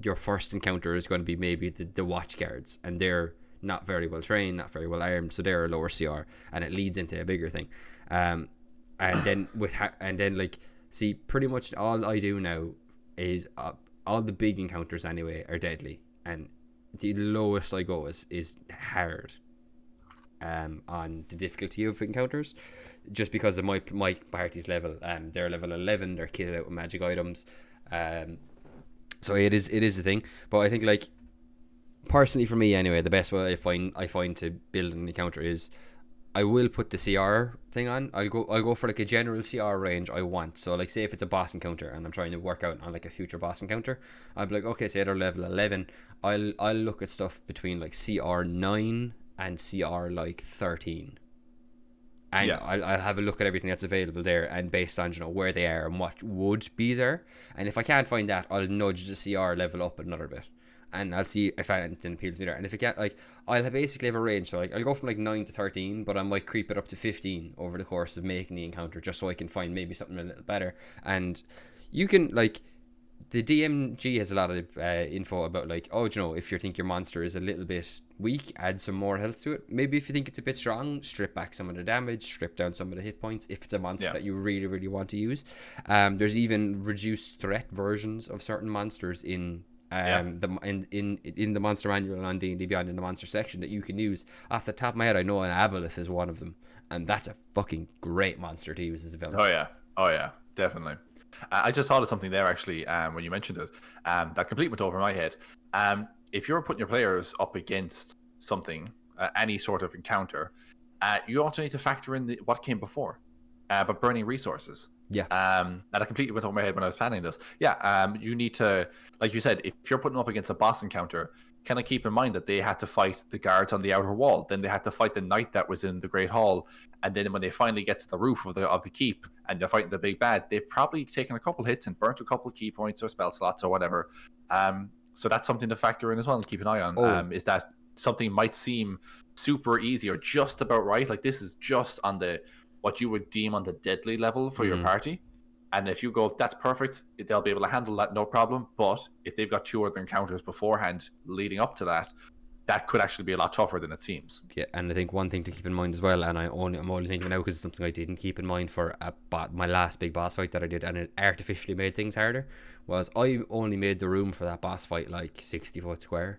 your first encounter is going to be maybe the watch guards, and they're not very well trained, not very well armed, so they're a lower CR, and it leads into a bigger thing. And then see, pretty much all I do now is all the big encounters anyway are deadly, and the lowest I go is hard. On the difficulty of encounters, just because of my party's level. They're level 11. They're kitted out with magic items. So it is a thing. But I think, like, personally for me anyway, the best way I find to build an encounter is I will put the CR thing on. I'll go for like a general CR range I want. So like, say if it's a boss encounter and I'm trying to work out on like a future boss encounter, I'll be like, okay, say they're level 11. I'll look at stuff between like CR 9 and CR like 13, and I'll have a look at everything that's available there, and based on where they are and what would be there, and if I can't find that, I'll nudge the CR level up another bit, and I'll see if anything appeals to me there. And if it can't, like, I'll basically have a range. So like, I'll go from like 9 to 13, but I might creep it up to 15 over the course of making the encounter, just so I can find maybe something a little better. And you can, like, the DMG has a lot of info about, like, oh, you know, if you think your monster is a little bit weak, add some more health to it. Maybe if you think it's a bit strong, strip back some of the damage, strip down some of the hit points if it's a monster that you really, really want to use. There's even reduced threat versions of certain monsters in the monster manual and on D&D Beyond in the monster section that you can use. Off the top of my head, I know an Aboleth is one of them, and that's a fucking great monster to use as a villain. Oh yeah, definitely. I just thought of something there actually when you mentioned it that completely went over my head. If you're putting your players up against something, any sort of encounter, you also need to factor in what came before, but burning resources. Yeah. And I completely went over my head when I was planning this. You need to, like you said, if you're putting them up against a boss encounter, kind of keep in mind that they had to fight the guards on the outer wall, then they had to fight the knight that was in the Great Hall, and then when they finally get to the roof of the keep and they're fighting the big bad, they've probably taken a couple hits and burnt a couple of key points or spell slots or whatever. So that's something to factor in as well and keep an eye on. Is that something might seem super easy or just about right, like this is just on the what you would deem on the deadly level for your party. And if you go, that's perfect, they'll be able to handle that, no problem. But if they've got 2 other encounters beforehand leading up to that, that could actually be a lot tougher than it seems. Yeah, and I think one thing to keep in mind as well, and I'm only thinking now because it's something I didn't keep in mind for my last big boss fight that I did, and it artificially made things harder, was I only made the room for that boss fight like 60 foot square,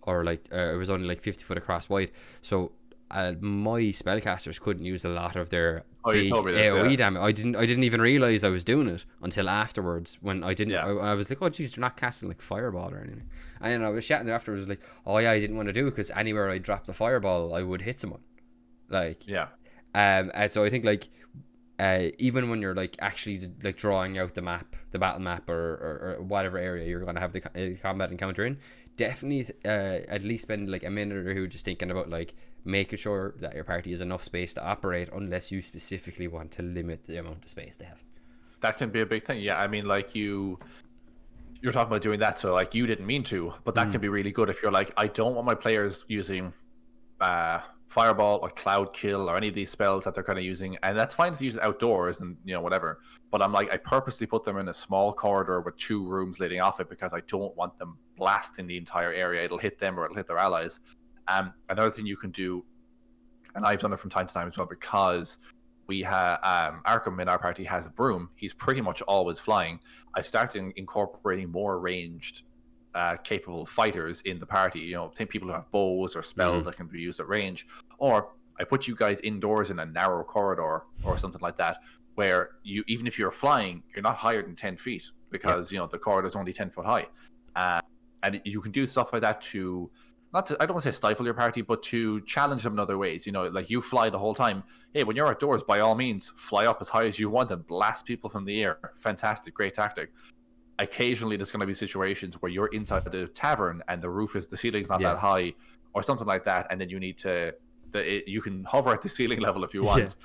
or like it was only like 50 foot across wide. So my spellcasters couldn't use a lot of their big AoE damage. I didn't even realize I was doing it until afterwards when I didn't. I was like, oh geez, they're not casting like fireball or anything. And then I was chatting there afterwards, like, oh yeah, I didn't want to do it because anywhere I dropped the fireball, I would hit someone. Like, and so I think like even when you're like actually like drawing out the battle map or whatever area you're going to have the combat encounter in, definitely at least spend like a minute or two just thinking about like making sure that your party has enough space to operate, unless you specifically want to limit the amount of space they have. That can be a big thing. I mean, like you're talking about doing that, so like you didn't mean to, but that can be really good if you're like, I don't want my players using fireball or cloud kill or any of these spells that they're kind of using, and that's fine if you use it outdoors and whatever, but I'm like, I purposely put them in a small corridor with 2 rooms leading off it because I don't want them blasting the entire area. It'll hit them or it'll hit their allies. Another thing you can do, and I've done it from time to time as well, because we have Arkham in our party has a broom. He's pretty much always flying. I've started incorporating more ranged capable fighters in the party. Think people who have bows or spells that can be used at range. Or I put you guys indoors in a narrow corridor or something like that, where you, even if you're flying, you're not higher than 10 feet because the corridor is only 10 foot high. And you can do stuff like that to, I don't want to say stifle your party, but to challenge them in other ways. Like you fly the whole time. Hey, when you're outdoors, by all means, fly up as high as you want and blast people from the air. Fantastic, great tactic. Occasionally, there's going to be situations where you're inside the tavern and the ceiling's not that high, or something like that, and then you need to, you can hover at the ceiling level if you want.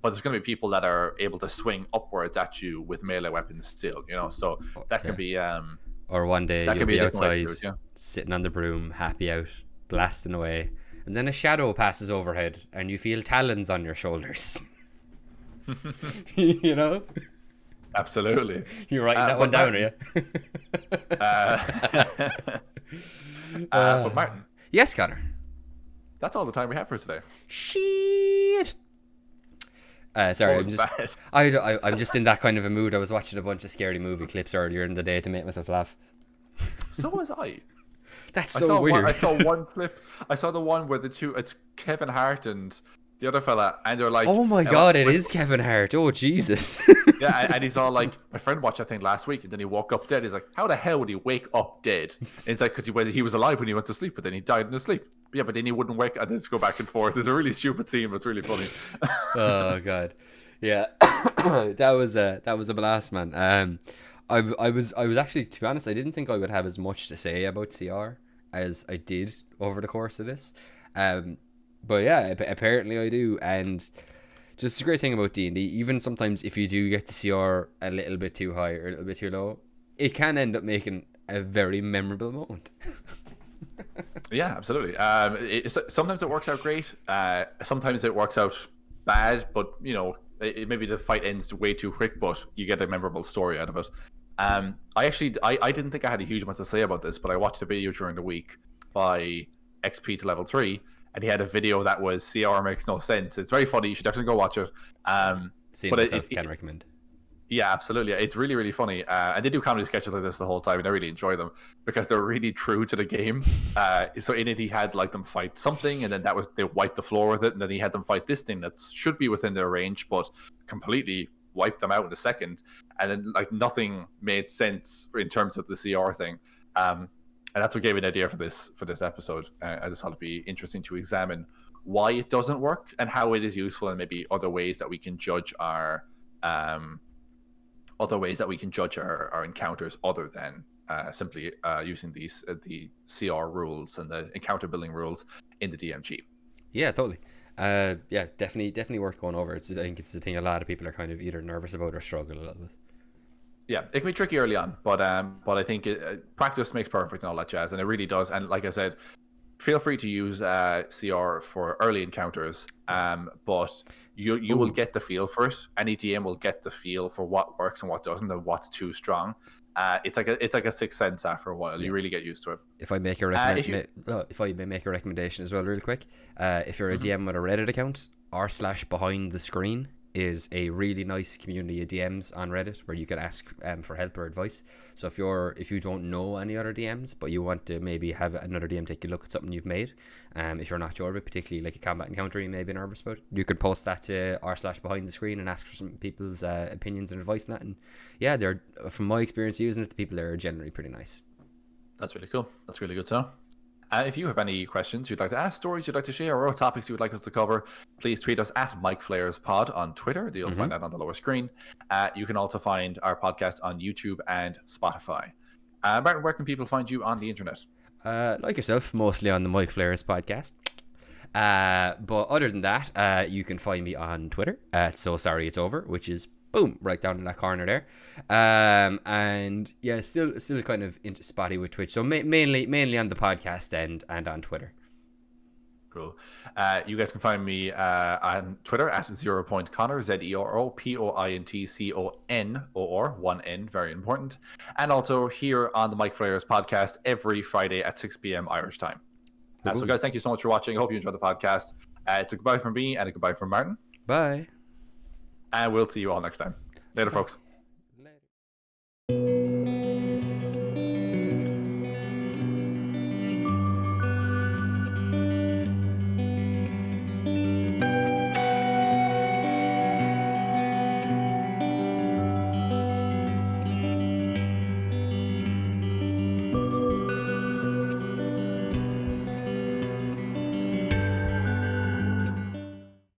But there's going to be people that are able to swing upwards at you with melee weapons still. So that can be. Or one day you'll be outside, sitting on the broom, happy out, blasting away, and then a shadow passes overhead, and you feel talons on your shoulders. Absolutely. You're writing that one down, are you? But Martin. Yes, Connor. That's all the time we have for today. Shit. Sorry, I'm just in that kind of a mood. I was watching a bunch of scary movie clips earlier in the day to make myself laugh. So was I. That's so weird. I saw one clip. I saw the one where it's Kevin Hart and the other fella, and they're like, oh my god, it is Kevin Hart. Oh Jesus. And he's all like, my friend watched that thing last week, and then he woke up dead. He's like, how the hell would he wake up dead? And it's like, because he was alive when he went to sleep, but then he died in his sleep. But then he wouldn't wake, and just go back and forth. It's a really stupid scene, but it's really funny. Oh god, yeah. that was a blast, man. I was actually, to be honest, I didn't think I would have as much to say about CR as I did over the course of this. But yeah, apparently I do, and just a great thing about D&D, even sometimes if you do get the CR a little bit too high or a little bit too low, it can end up making a very memorable moment. Yeah, absolutely. Sometimes it works out great. Sometimes it works out bad, but maybe the fight ends way too quick, but you get a memorable story out of it. I didn't think I had a huge amount to say about this, but I watched a video during the week by XP to level 3, and he had a video that was CR makes no sense. It's very funny. You should definitely go watch it. Seeing myself, can recommend. Yeah, absolutely. It's really, really funny. And they do comedy sketches like this the whole time, and I really enjoy them because they're really true to the game. So in it, he had like them fight something, and then they wiped the floor with it, and then he had them fight this thing that should be within their range, but completely wiped them out in a second. And then like nothing made sense in terms of the CR thing. And that's what gave me an idea for this episode. I just thought it'd be interesting to examine why it doesn't work and how it is useful, and maybe other ways that we can judge our encounters other than simply using the CR rules and the encounter building rules in the DMG. Yeah, totally. Yeah, definitely worth going over. I think it's the thing a lot of people are kind of either nervous about or struggle a little with. Yeah, it can be tricky early on, but I think practice makes perfect and all that jazz, and it really does. And like I said, feel free to use CR for early encounters, but you will get the feel for it. Any DM will get the feel for what works and what doesn't, and what's too strong. It's like a sixth sense after a while. You really get used to it. If I make a if I may make a recommendation as well, real quick, if you're a DM with a Reddit account, r/behind the screen is a really nice community of DMs on Reddit where you can ask for help or advice. So if you don't know any other DMs, but you want to maybe have another DM take a look at something you've made, if you're not sure of it, particularly like a combat encounter you may be nervous about, you could post that to r/behind the screen and ask for some people's opinions and advice on that. And yeah, they're, from my experience using it, the people there are generally pretty nice. That's really cool. That's really good to know. If you have any questions you'd like to ask, stories you'd like to share, or topics you would like us to cover, please tweet us at MicFlayersPod on Twitter. You'll find that on the lower screen. You can also find our podcast on YouTube and Spotify. Martin, where can people find you on the internet? Like yourself, mostly on the Micflayers podcast. But other than that, you can find me on Twitter at So Sorry It's Over, which is boom, right down in that corner there. And yeah, still kind of into spotty with Twitch. So mainly on the podcast and on Twitter. Cool. You guys can find me on Twitter at 0.Conor, ZeroPointConor, 1 N, very important. And also here on the Micflayers podcast every Friday at 6 p.m. Irish time. So guys, thank you so much for watching. I hope you enjoyed the podcast. It's a goodbye from me and a goodbye from Martin. Bye. And we'll see you all next time. Later, folks.